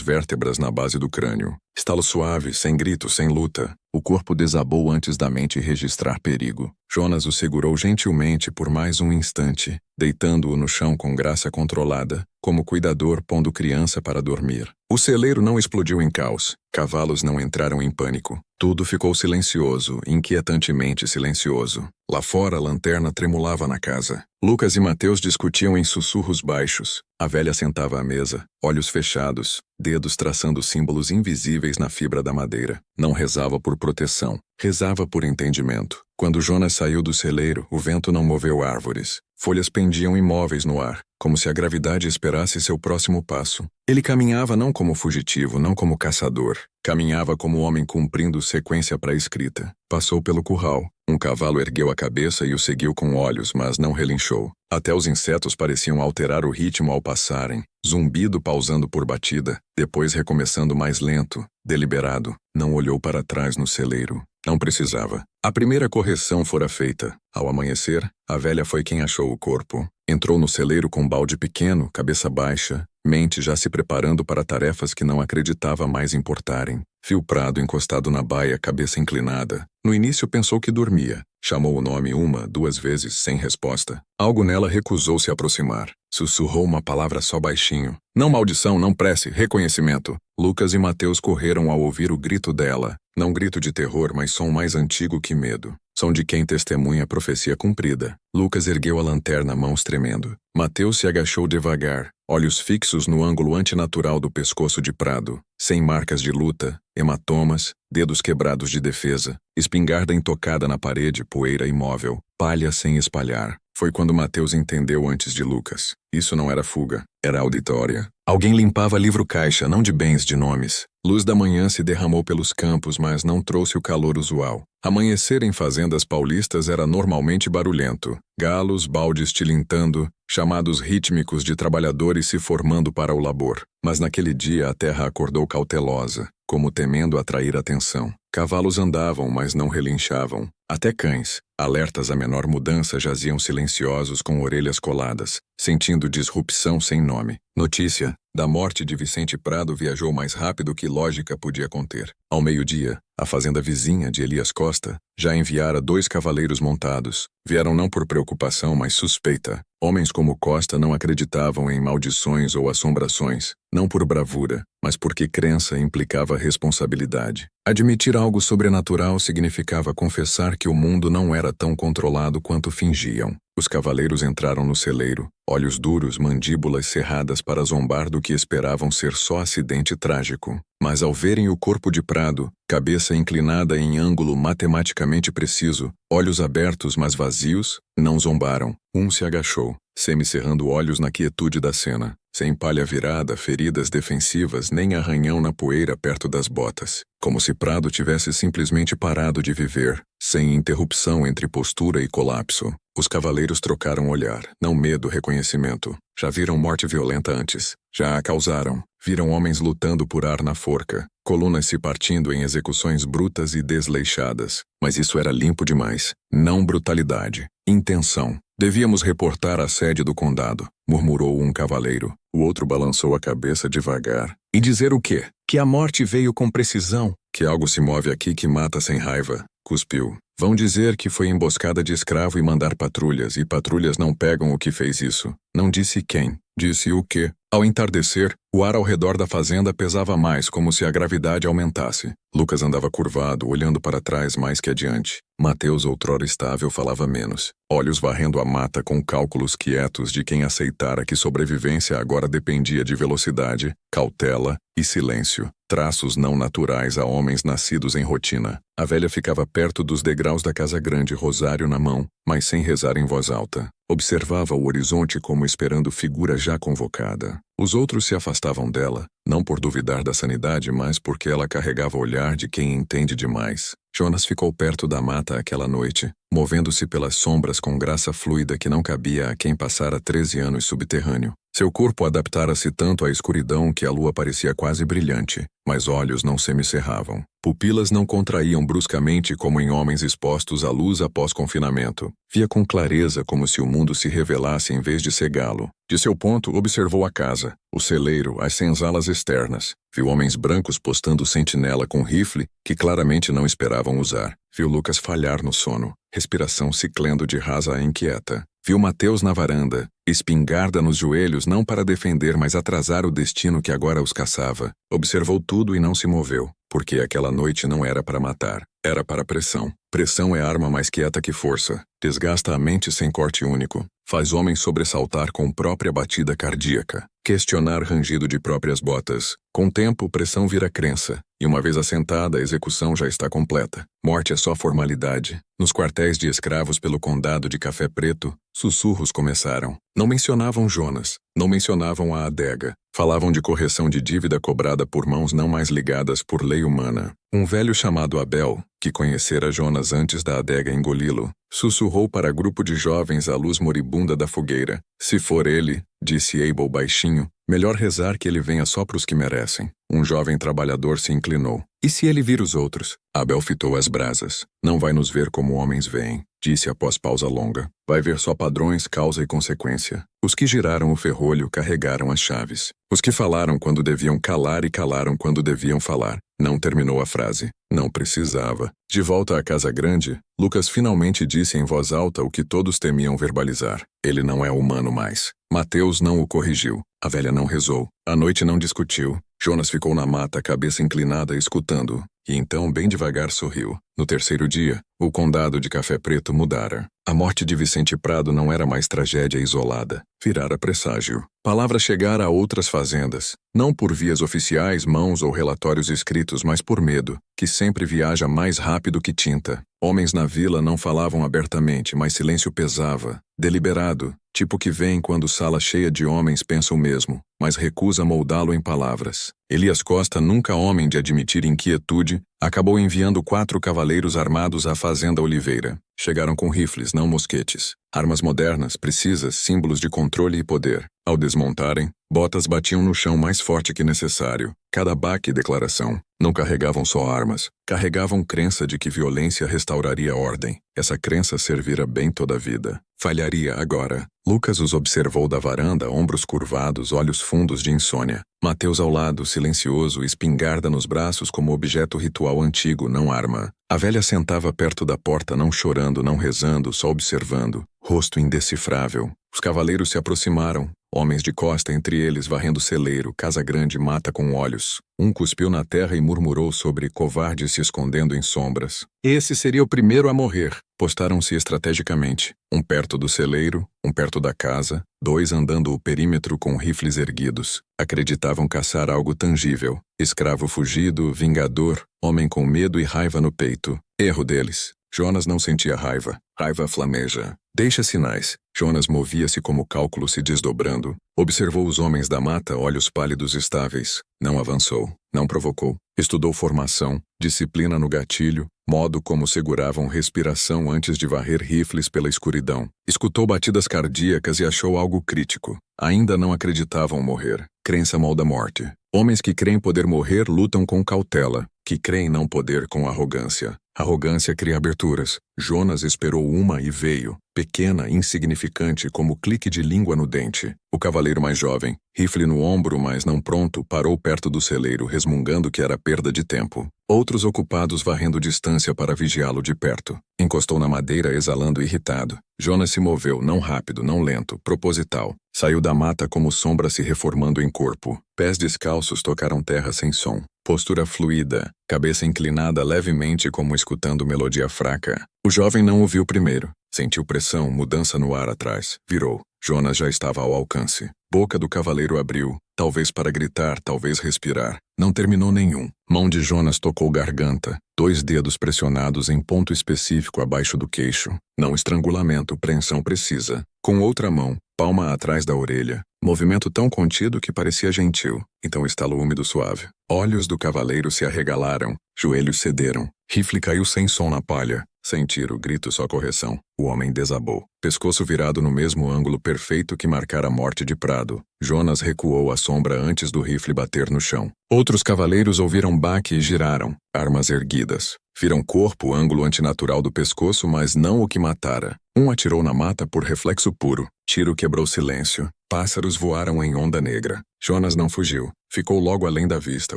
vértebras na base do crânio. Estalo suave, sem grito, sem luta. O corpo desabou antes da mente registrar perigo. Jonas o segurou gentilmente por mais um instante, deitando-o no chão com graça controlada, como cuidador pondo criança para dormir. O celeiro não explodiu em caos. Cavalos não entraram em pânico. Tudo ficou silencioso, inquietantemente silencioso. Lá fora, a lanterna tremulava na casa. Lucas e Mateus discutiam em sussurros baixos. A velha sentava à mesa, olhos fechados, dedos traçando símbolos invisíveis na fibra da madeira. Não rezava por proteção, rezava por entendimento. Quando Jonas saiu do celeiro, o vento não moveu árvores. Folhas pendiam imóveis no ar, como se a gravidade esperasse seu próximo passo. Ele caminhava não como fugitivo, não como caçador. Caminhava como homem cumprindo sequência pré-escrita. Passou pelo curral. Um cavalo ergueu a cabeça e o seguiu com olhos, mas não relinchou. Até os insetos pareciam alterar o ritmo ao passarem. Zumbido pausando por batida, depois recomeçando mais lento, deliberado. Não olhou para trás no celeiro. Não precisava. A primeira correção fora feita. Ao amanhecer, a velha foi quem achou o corpo. Entrou no celeiro com um balde pequeno, cabeça baixa, mente já se preparando para tarefas que não acreditava mais importarem. Viu Prado encostado na baia, cabeça inclinada. No início pensou que dormia. Chamou o nome 1, 2 vezes, sem resposta. Algo nela recusou se aproximar. Sussurrou uma palavra só baixinho. Não maldição, não prece, reconhecimento. Lucas e Mateus correram ao ouvir o grito dela. Não grito de terror, mas som mais antigo que medo. Som de quem testemunha a profecia cumprida. Lucas ergueu a lanterna, mãos tremendo. Mateus se agachou devagar, olhos fixos no ângulo antinatural do pescoço de Prado. Sem marcas de luta, hematomas, dedos quebrados de defesa, espingarda intocada na parede, poeira imóvel, palha sem espalhar. Foi quando Mateus entendeu antes de Lucas. Isso não era fuga, era auditória. Alguém limpava livro-caixa, não de bens, de nomes. Luz da manhã se derramou pelos campos, mas não trouxe o calor usual. Amanhecer em fazendas paulistas era normalmente barulhento. Galos, baldes tilintando, chamados rítmicos de trabalhadores se formando para o labor. Mas naquele dia a terra acordou cautelosa, como temendo atrair atenção. Cavalos andavam, mas não relinchavam. Até cães, alertas à menor mudança, jaziam silenciosos com orelhas coladas, sentindo disrupção sem nome. Notícia da morte de Vicente Prado viajou mais rápido que lógica podia conter. Ao meio-dia, a fazenda vizinha de Elias Costa já enviara 2 cavaleiros montados. Vieram não por preocupação, mas suspeita. Homens como Costa não acreditavam em maldições ou assombrações, não por bravura, mas porque crença implicava responsabilidade. Admitir algo sobrenatural significava confessar que o mundo não era tão controlado quanto fingiam. Os cavaleiros entraram no celeiro, olhos duros, mandíbulas cerradas para zombar do que esperavam ser só acidente trágico. Mas ao verem o corpo de Prado, cabeça inclinada em ângulo matematicamente preciso, olhos abertos mas vazios, não zombaram. Um se agachou, semicerrando olhos na quietude da cena, sem palha virada, feridas defensivas, nem arranhão na poeira perto das botas. Como se Prado tivesse simplesmente parado de viver, sem interrupção entre postura e colapso. Os cavaleiros trocaram olhar, não medo, reconhecimento. Já viram morte violenta antes. Já a causaram. Viram homens lutando por ar na forca, colunas se partindo em execuções brutas e desleixadas. Mas isso era limpo demais. Não brutalidade. Intenção. Devíamos reportar a sede do condado, murmurou um cavaleiro. O outro balançou a cabeça devagar. E dizer o quê? Que a morte veio com precisão. Que algo se move aqui que mata sem raiva. Cuspiu. Vão dizer que foi emboscada de escravo e mandar patrulhas, e patrulhas não pegam o que fez isso. Não disse quem. Disse o quê? Ao entardecer, o ar ao redor da fazenda pesava mais, como se a gravidade aumentasse. Lucas andava curvado, olhando para trás mais que adiante. Mateus, outrora estável, falava menos. Olhos varrendo a mata com cálculos quietos de quem aceitara que sobrevivência agora dependia de velocidade, cautela e silêncio, traços não naturais a homens nascidos em rotina. A velha ficava perto dos degraus da casa grande, rosário na mão, mas sem rezar em voz alta. Observava o horizonte como esperando figura já convocada. Os outros se afastavam dela, não por duvidar da sanidade, mas porque ela carregava o olhar de quem entende demais. Jonas ficou perto da mata aquela noite, movendo-se pelas sombras com graça fluida que não cabia a quem passara 13 anos subterrâneo. Seu corpo adaptara-se tanto à escuridão que a lua parecia quase brilhante, mas olhos não semicerravam. Pupilas não contraíam bruscamente como em homens expostos à luz após confinamento. Via com clareza como se o mundo se revelasse em vez de cegá-lo. De seu ponto, observou a casa, o celeiro, as senzalas externas. Viu homens brancos postando sentinela com rifle que claramente não esperavam usar. Viu Lucas falhar no sono, respiração ciclendo de rasa a inquieta. Viu Mateus na varanda, espingarda nos joelhos não para defender, mas atrasar o destino que agora os caçava. Observou tudo e não se moveu, porque aquela noite não era para matar, era para pressão. Pressão é arma mais quieta que força. Desgasta a mente sem corte único. Faz homem sobressaltar com própria batida cardíaca. Questionar rangido de próprias botas. Com tempo, pressão vira crença. E uma vez assentada, a execução já está completa. Morte é só formalidade. Nos quartéis de escravos pelo condado de Café Preto, sussurros começaram. Não mencionavam Jonas. Não mencionavam a adega. Falavam de correção de dívida cobrada por mãos não mais ligadas por lei humana. Um velho chamado Abel, que conhecera Jonas antes da adega engoli-lo, sussurrou para grupo de jovens à luz moribunda da fogueira. Se for ele, disse Abel baixinho, melhor rezar que ele venha só pros que merecem. Um jovem trabalhador se inclinou. E se ele vir os outros? Abel fitou as brasas. Não vai nos ver como homens veem, disse após pausa longa. Vai ver só padrões, causa e consequência. Os que giraram o ferrolho carregaram as chaves. Os que falaram quando deviam calar e calaram quando deviam falar. Não terminou a frase. Não precisava. De volta à casa grande, Lucas finalmente disse em voz alta o que todos temiam verbalizar. Ele não é humano mais. Mateus não o corrigiu. A velha não rezou. A noite não discutiu. Jonas ficou na mata, cabeça inclinada, escutando, e então bem devagar sorriu. No terceiro dia, o condado de Café Preto mudara. A morte de Vicente Prado não era mais tragédia isolada. Virara presságio. Palavra chegara a outras fazendas, não por vias oficiais, mãos ou relatórios escritos, mas por medo, que sempre viaja mais rápido que tinta. Homens na vila não falavam abertamente, mas silêncio pesava, deliberado, tipo que vem quando sala cheia de homens pensa o mesmo, mas recusa moldá-lo em palavras. Elias Costa, nunca homem de admitir inquietude, acabou enviando 4 cavaleiros armados à fazenda Oliveira. Chegaram com rifles, não mosquetes. Armas modernas, precisas, símbolos de controle e poder. Ao desmontarem, botas batiam no chão mais forte que necessário. Cada baque e declaração. Não carregavam só armas. Carregavam crença de que violência restauraria a ordem. Essa crença servira bem toda a vida. Falharia agora. Lucas os observou da varanda, ombros curvados, olhos fundos de insônia. Mateus ao lado, silencioso, espingarda nos braços como objeto ritual antigo, não arma. A velha sentava perto da porta, não chorando, não rezando, só observando. Rosto indecifrável. Os cavaleiros se aproximaram. Homens de costa entre eles varrendo celeiro, casa grande, mata com olhos. Um cuspiu na terra e murmurou sobre covardes se escondendo em sombras. Esse seria o primeiro a morrer. Postaram-se estrategicamente. Um perto do celeiro, um perto da casa, 2 andando o perímetro com rifles erguidos. Acreditavam caçar algo tangível. Escravo fugido, vingador, homem com medo e raiva no peito. Erro deles. Jonas não sentia raiva. Raiva flameja. Deixa sinais. Jonas movia-se como cálculo se desdobrando. Observou os homens da mata, olhos pálidos estáveis. Não avançou. Não provocou. Estudou formação, disciplina no gatilho, modo como seguravam respiração antes de varrer rifles pela escuridão. Escutou batidas cardíacas e achou algo crítico. Ainda não acreditavam morrer. Crença molda morte. Homens que creem poder morrer lutam com cautela, que creem não poder com arrogância. Arrogância cria aberturas. Jonas esperou uma e veio, pequena, insignificante, como clique de língua no dente. O cavaleiro mais jovem, rifle no ombro, mas não pronto, parou perto do celeiro, resmungando que era perda de tempo. Outros ocupados varrendo distância para vigiá-lo de perto. Encostou na madeira, exalando irritado. Jonas se moveu, não rápido, não lento, proposital. Saiu da mata como sombra se reformando em corpo. Pés descalços tocaram terra sem som. Postura fluida, cabeça inclinada levemente como escutando melodia fraca. O jovem não ouviu primeiro. Sentiu pressão, mudança no ar atrás. Virou. Jonas já estava ao alcance. Boca do cavaleiro abriu, talvez para gritar, talvez respirar. Não terminou nenhum. Mão de Jonas tocou garganta, 2 dedos pressionados em ponto específico abaixo do queixo. Não estrangulamento, preensão precisa. Com outra mão, palma atrás da orelha. Movimento tão contido que parecia gentil. Então estalo úmido suave. Olhos do cavaleiro se arregalaram, joelhos cederam. Rifle caiu sem som na palha. Sem tiro, grito, só correção. O homem desabou. Pescoço virado no mesmo ângulo perfeito que marcara a morte de Prado. Jonas recuou à sombra antes do rifle bater no chão. Outros cavaleiros ouviram baque e giraram, armas erguidas. Viram corpo, ângulo antinatural do pescoço, mas não o que matara. Um atirou na mata por reflexo puro. Tiro quebrou silêncio. Pássaros voaram em onda negra. Jonas não fugiu. Ficou logo além da vista,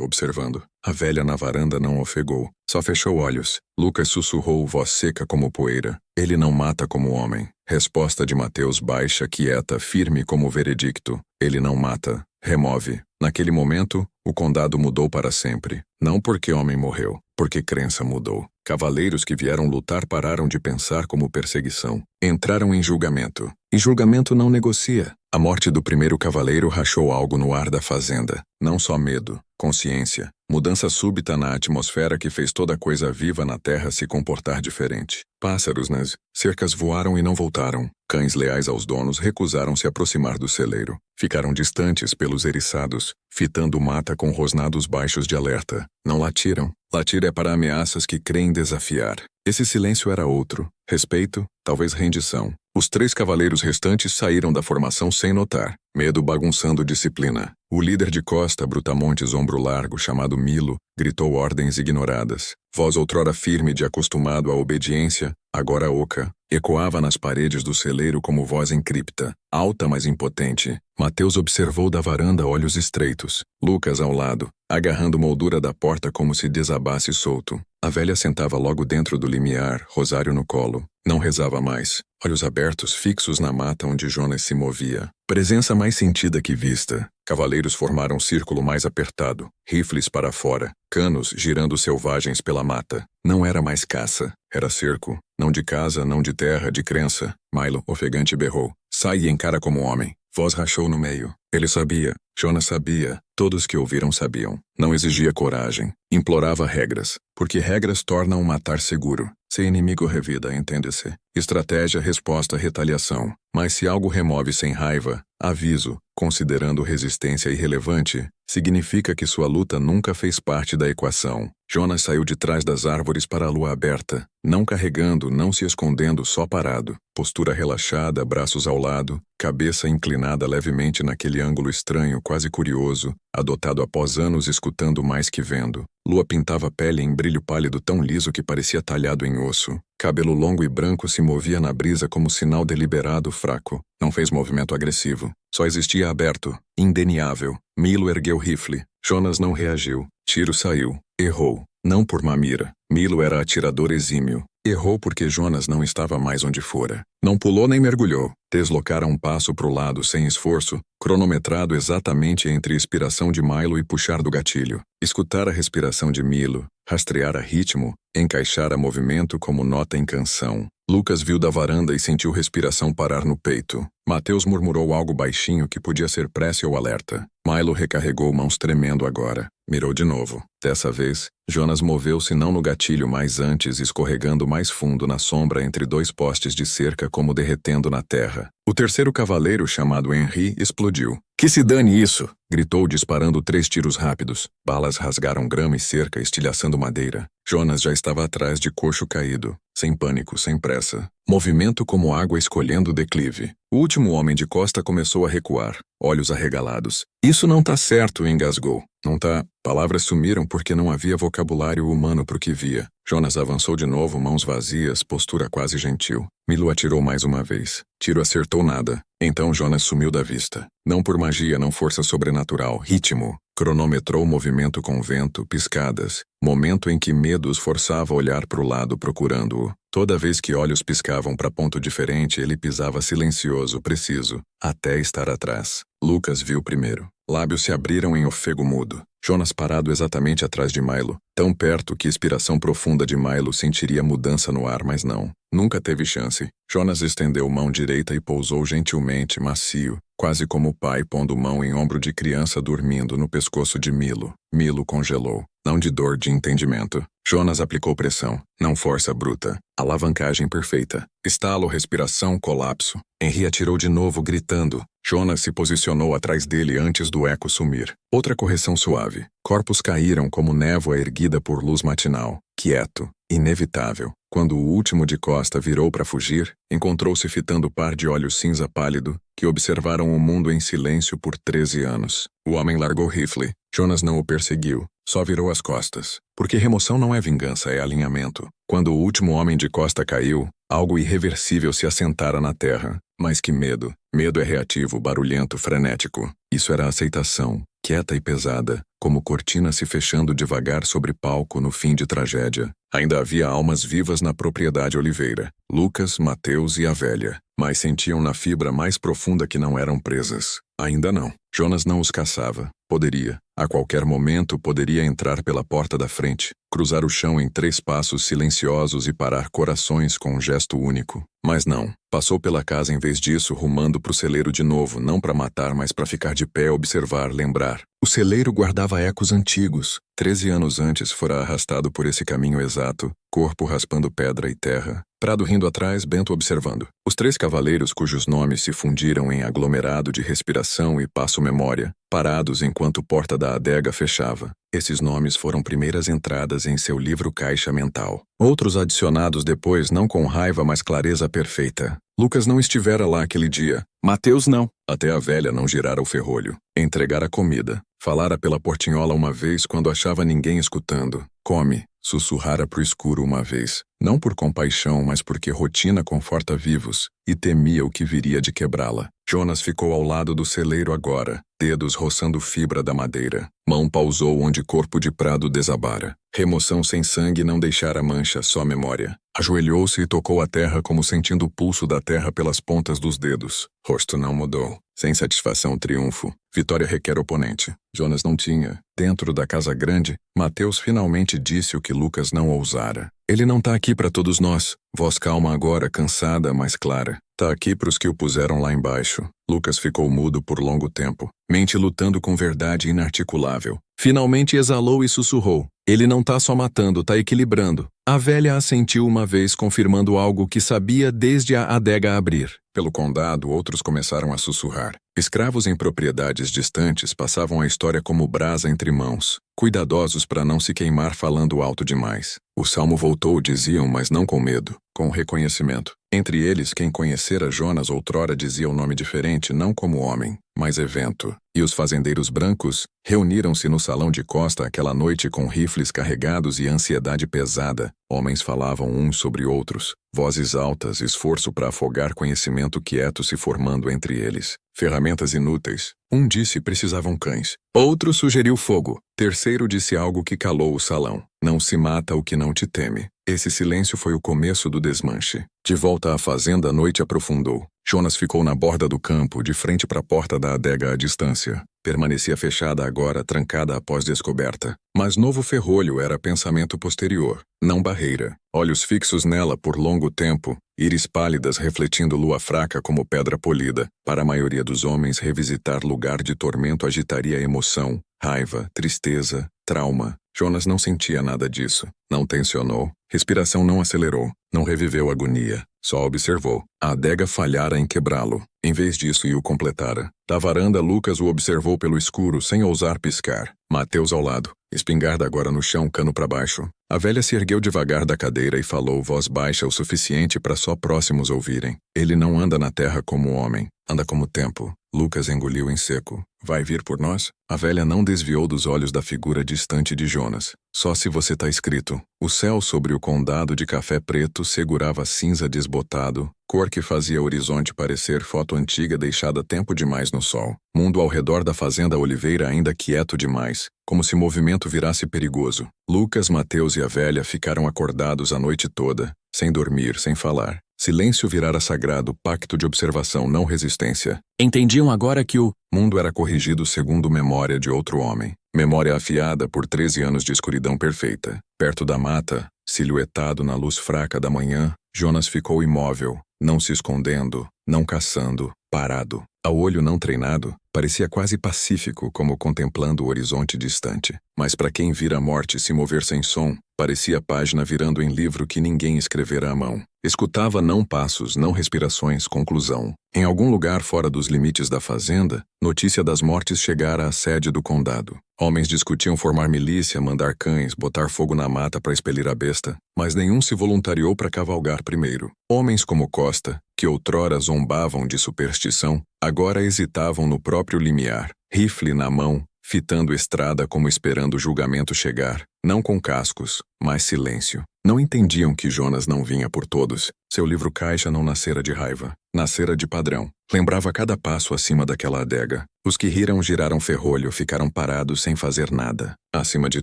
observando. A velha na varanda não ofegou. Só fechou olhos. Lucas sussurrou, voz seca como poeira. Ele não mata como homem. Resposta de Mateus baixa, quieta, firme como veredicto. Ele não mata. Remove. Naquele momento, o condado mudou para sempre. Não porque homem morreu, porque crença mudou. Cavaleiros que vieram lutar pararam de pensar como perseguição. Entraram em julgamento. E julgamento não negocia. A morte do primeiro cavaleiro rachou algo no ar da fazenda. Não só medo, consciência. Mudança súbita na atmosfera que fez toda coisa viva na terra se comportar diferente. Pássaros nas cercas voaram e não voltaram. Cães leais aos donos recusaram se aproximar do celeiro. Ficaram distantes pelos eriçados, fitando mata com rosnados baixos de alerta. Não latiram. Latir é para ameaças que creem desafiar. Esse silêncio era outro. Respeito, talvez rendição. Os 3 cavaleiros restantes saíram da formação sem notar. Medo bagunçando disciplina. O líder de costa, brutamontes ombro largo, chamado Milo, gritou ordens ignoradas. Voz outrora firme de acostumado à obediência, agora oca, ecoava nas paredes do celeiro como voz em cripta, alta mas impotente. Mateus observou da varanda olhos estreitos. Lucas ao lado, agarrando moldura da porta como se desabasse solto. A velha sentava logo dentro do limiar, rosário no colo. Não rezava mais. Olhos abertos, fixos na mata onde Jonas se movia. Presença mais sentida que vista. Cavaleiros formaram um círculo mais apertado. Rifles para fora. Canos girando selvagens pela mata. Não era mais caça. Era cerco. Não de casa, não de terra, de crença. Milo, ofegante, berrou. Sai e encara como homem. Voz rachou no meio. Ele sabia. Jonas sabia. Todos que ouviram sabiam. Não exigia coragem. Implorava regras. Porque regras tornam um matar seguro. Se inimigo revida, entende-se. Estratégia, resposta, retaliação. Mas se algo remove sem raiva, aviso, considerando resistência irrelevante, significa que sua luta nunca fez parte da equação. Jonas saiu de trás das árvores para a lua aberta, não carregando, não se escondendo, só parado. Postura relaxada, braços ao lado, cabeça inclinada levemente naquele ângulo estranho, quase curioso, adotado após anos escutando mais que vendo. Lua pintava a pele em brilho pálido tão liso que parecia talhado em osso. Cabelo longo e branco se movia na brisa como sinal deliberado fraco. Não fez movimento agressivo. Só existia aberto, indeniável. Milo ergueu o rifle. Jonas não reagiu. Tiro saiu. Errou. Não por má mira. Milo era atirador exímio. Errou porque Jonas não estava mais onde fora. Não pulou nem mergulhou. Deslocara um passo para o lado sem esforço, cronometrado exatamente entre expiração de Milo e puxar do gatilho. Escutar a respiração de Milo, rastrear a ritmo, encaixar a movimento como nota em canção. Lucas viu da varanda e sentiu respiração parar no peito. Mateus murmurou algo baixinho que podia ser prece ou alerta. Milo recarregou mãos tremendo agora. Mirou de novo. Dessa vez, Jonas moveu-se não no gatilho, mas antes, escorregando mais fundo na sombra entre 2 postes de cerca como derretendo na terra. O terceiro cavaleiro, chamado Henri, explodiu. Que se dane isso! Gritou, disparando 3 tiros rápidos. Balas rasgaram grama e cerca, estilhaçando madeira. Jonas já estava atrás de coxo caído. Sem pânico, sem pressa. Movimento como água escolhendo o declive. O último homem de costa começou a recuar, olhos arregalados. Isso não tá certo, engasgou. Não tá. Palavras sumiram porque não havia vocabulário humano pro que via. Jonas avançou de novo, mãos vazias, postura quase gentil. Milo atirou mais uma vez. Tiro acertou nada. Então Jonas sumiu da vista. Não por magia, não força sobrenatural. Ritmo. Cronometrou o movimento com vento, piscadas. Momento em que medo os forçava a olhar pro lado procurando-o. Toda vez que olhos piscavam para ponto diferente, ele pisava silencioso, preciso, até estar atrás. Lucas viu primeiro. Lábios se abriram em ofego mudo. Jonas parado exatamente atrás de Milo, tão perto que expiração profunda de Milo sentiria mudança no ar, mas não. Nunca teve chance. Jonas estendeu mão direita e pousou gentilmente, macio, quase como o pai pondo mão em ombro de criança dormindo no pescoço de Milo. Milo congelou. Não de dor, de entendimento. Jonas aplicou pressão, não força bruta. Alavancagem perfeita. Estalo, respiração, colapso. Henry atirou de novo, gritando. Jonas se posicionou atrás dele antes do eco sumir. Outra correção suave. Corpos caíram como névoa erguida por luz matinal. Quieto. Inevitável. Quando o último de costa virou para fugir, encontrou-se fitando o par de olhos cinza pálido, que observaram o mundo em silêncio por 13 anos. O homem largou o rifle. Jonas não o perseguiu. Só virou as costas. Porque remoção não é vingança, é alinhamento. Quando o último homem de costa caiu, algo irreversível se assentara na terra. Mais que medo. Medo é reativo, barulhento, frenético. Isso era aceitação, quieta e pesada, como cortina se fechando devagar sobre palco no fim de tragédia. Ainda havia almas vivas na propriedade Oliveira. Lucas, Mateus e a velha. Mas sentiam na fibra mais profunda que não eram presas. Ainda não. Jonas não os caçava. Poderia. A qualquer momento poderia entrar pela porta da frente, cruzar o chão em 3 passos silenciosos e parar corações com um gesto único. Mas não. Passou pela casa em vez disso, rumando pro celeiro de novo, não para matar, mas para ficar de pé, observar, lembrar. O celeiro guardava ecos antigos. 13 anos antes fora arrastado por esse caminho exato, corpo raspando pedra e terra. Prado rindo atrás, Bento observando. Os 3 cavaleiros cujos nomes se fundiram em aglomerado de respiração e passo-memória, parados enquanto porta da adega fechava. Esses nomes foram primeiras entradas em seu livro-caixa mental. Outros adicionados depois, não com raiva, mas clareza perfeita. Lucas não estivera lá aquele dia. Mateus não. Até a velha não girara o ferrolho. Entregara comida. Falara pela portinhola uma vez quando achava ninguém escutando. Come. Sussurrara pro escuro uma vez. Não por compaixão, mas porque rotina conforta vivos, e temia o que viria de quebrá-la. Jonas ficou ao lado do celeiro agora, dedos roçando fibra da madeira. Mão pausou onde corpo de Prado desabara. Remoção sem sangue não deixara mancha, só memória. Ajoelhou-se e tocou a terra como sentindo o pulso da terra pelas pontas dos dedos. Rosto não mudou. Sem satisfação, triunfo. Vitória requer oponente. Jonas não tinha. Dentro da casa grande, Mateus finalmente disse o que Lucas não ousara. Ele não tá aqui para todos nós. Voz calma agora, cansada, mas clara. Tá aqui pros que o puseram lá embaixo. Lucas ficou mudo por longo tempo. Mente lutando com verdade inarticulável. Finalmente exalou e sussurrou. Ele não tá só matando, tá equilibrando. A velha assentiu uma vez, confirmando algo que sabia desde a adega abrir. Pelo condado, outros começaram a sussurrar. Escravos em propriedades distantes passavam a história como brasa entre mãos, cuidadosos para não se queimar falando alto demais. O salmo voltou, diziam, mas não com medo, com reconhecimento. Entre eles, quem conhecera Jonas outrora dizia o nome diferente, não como homem, mas evento. E os fazendeiros brancos reuniram-se no salão de costa aquela noite com rifles carregados e ansiedade pesada. Homens falavam uns sobre outros, vozes altas, esforço para afogar conhecimento quieto se formando entre eles. Ferramentas inúteis. Um disse precisavam cães. Outro sugeriu fogo. Terceiro disse algo que calou o salão. Não se mata o que não te teme. Esse silêncio foi o começo do desmanche. De volta à fazenda, a noite aprofundou. Jonas ficou na borda do campo, de frente para a porta da adega à distância. Permanecia fechada agora, trancada após descoberta. Mas novo ferrolho era pensamento posterior, não barreira. Olhos fixos nela por longo tempo, íris pálidas refletindo lua fraca como pedra polida. Para a maioria dos homens, revisitar lugar de tormento agitaria emoção, raiva, tristeza, trauma. Jonas não sentia nada disso. Não tensionou. Respiração não acelerou. Não reviveu agonia. Só observou. A adega falhara em quebrá-lo. Em vez disso, o completara. Da varanda, Lucas o observou pelo escuro, sem ousar piscar. Mateus ao lado. Espingarda agora no chão, cano para baixo. A velha se ergueu devagar da cadeira e falou voz baixa o suficiente para só próximos ouvirem. Ele não anda na terra como homem. Anda como tempo. Lucas engoliu em seco. Vai vir por nós? A velha não desviou dos olhos da figura distante de Jonas. Só se você tá escrito. O céu sobre o condado de café preto segurava cinza desbotado, cor que fazia o horizonte parecer foto antiga deixada tempo demais no sol. Mundo ao redor da fazenda Oliveira ainda quieto demais, como se movimento virasse perigoso. Lucas, Mateus e a velha ficaram acordados a noite toda, sem dormir, sem falar. Silêncio virara sagrado, pacto de observação, não resistência. Entendiam agora que o mundo era corrigido segundo memória de outro homem. Memória afiada por 13 anos de escuridão perfeita. Perto da mata, silhuetado na luz fraca da manhã, Jonas ficou imóvel, não se escondendo, não caçando, parado. Ao olho não treinado, parecia quase pacífico, como contemplando o horizonte distante. Mas para quem vira a morte se mover sem som, parecia a página virando em livro que ninguém escrevera à mão. Escutava não passos, não respirações, conclusão. Em algum lugar fora dos limites da fazenda, notícia das mortes chegara à sede do condado. Homens discutiam formar milícia, mandar cães, botar fogo na mata para expelir a besta, mas nenhum se voluntariou para cavalgar primeiro. Homens como Costa, que outrora zombavam de superstição, agora hesitavam no próprio limiar, rifle na mão, fitando estrada como esperando o julgamento chegar, não com cascos, mas silêncio. Não entendiam que Jonas não vinha por todos. Seu livro-caixa não nascera de raiva, nascera de padrão. Lembrava cada passo acima daquela adega. Os que riram giraram ferrolho, ficaram parados sem fazer nada. Acima de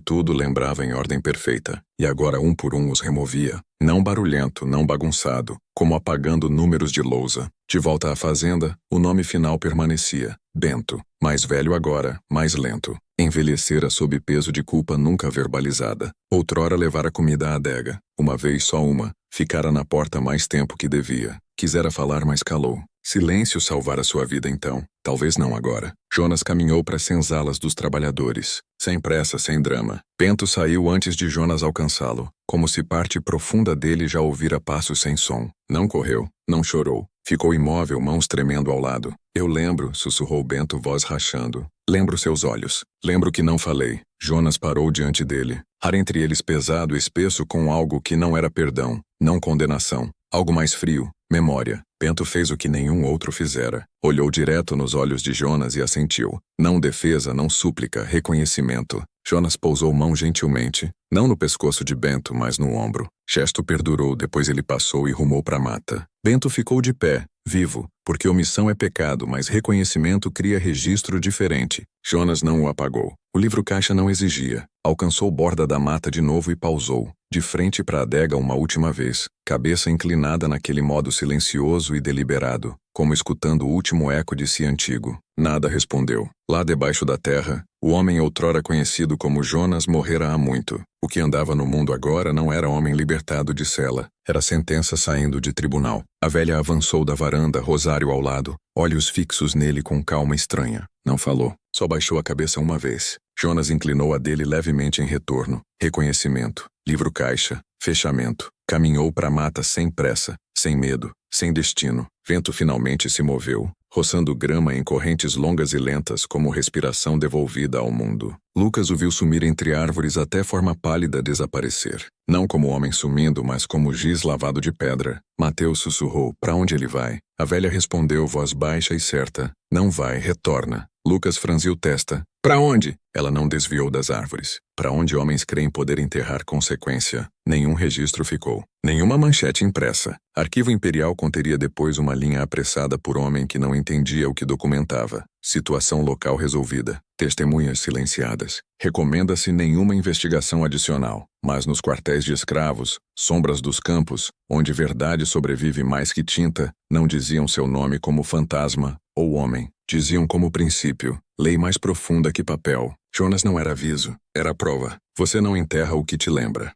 tudo, lembrava em ordem perfeita. E agora um por um os removia. Não barulhento, não bagunçado, como apagando números de lousa. De volta à fazenda, o nome final permanecia. Bento. Mais velho agora, mais lento. Envelhecera sob peso de culpa nunca verbalizada. Outrora levara comida à adega. Uma vez só uma. Ficara na porta mais tempo que devia. Quisera falar, mas calou. Silêncio salvara sua vida então. Talvez não agora. Jonas caminhou para as senzalas dos trabalhadores. Sem pressa, sem drama. Bento saiu antes de Jonas alcançá-lo, como se parte profunda dele já ouvira passos sem som. Não correu, não chorou. Ficou imóvel, mãos tremendo ao lado. Eu lembro, sussurrou Bento, voz rachando. Lembro seus olhos. Lembro que não falei. Jonas parou diante dele. Ar entre eles pesado, espesso com algo que não era perdão, não condenação. Algo mais frio, memória. Bento fez o que nenhum outro fizera. Olhou direto nos olhos de Jonas e assentiu. Não defesa, não súplica, reconhecimento. Jonas pousou mão gentilmente, não no pescoço de Bento, mas no ombro. Gesto perdurou, depois ele passou e rumou para a mata. Bento ficou de pé, vivo, porque omissão é pecado, mas reconhecimento cria registro diferente. Jonas não o apagou. O livro-caixa não exigia. Alcançou borda da mata de novo e pausou, de frente para a adega uma última vez, cabeça inclinada naquele modo silencioso e deliberado, como escutando o último eco de si antigo. Nada respondeu. Lá debaixo da terra, o homem outrora conhecido como Jonas morrera há muito. O que andava no mundo agora não era homem libertado de cela, era sentença saindo de tribunal. A velha avançou da varanda, rosário ao lado, olhos fixos nele com calma estranha. Não falou, só baixou a cabeça uma vez. Jonas inclinou a dele levemente em retorno. Reconhecimento, livro-caixa, fechamento. Caminhou para a mata sem pressa, sem medo, sem destino. Vento finalmente se moveu, roçando grama em correntes longas e lentas como respiração devolvida ao mundo. Lucas o viu sumir entre árvores até forma pálida desaparecer. Não como homem sumindo, mas como giz lavado de pedra. Mateus sussurrou, para onde ele vai? A velha respondeu, voz baixa e certa, não vai, retorna. Lucas franziu testa. Para onde? Ela não desviou das árvores. Para onde homens creem poder enterrar consequência. Nenhum registro ficou. Nenhuma manchete impressa. Arquivo Imperial conteria depois uma linha apressada por homem que não entendia o que documentava. Situação local resolvida. Testemunhas silenciadas. Recomenda-se nenhuma investigação adicional. Mas nos quartéis de escravos, sombras dos campos, onde verdade sobrevive mais que tinta, não diziam seu nome como fantasma ou homem. Diziam como princípio, lei mais profunda que papel. Jonas não era aviso, era prova. Você não enterra o que te lembra.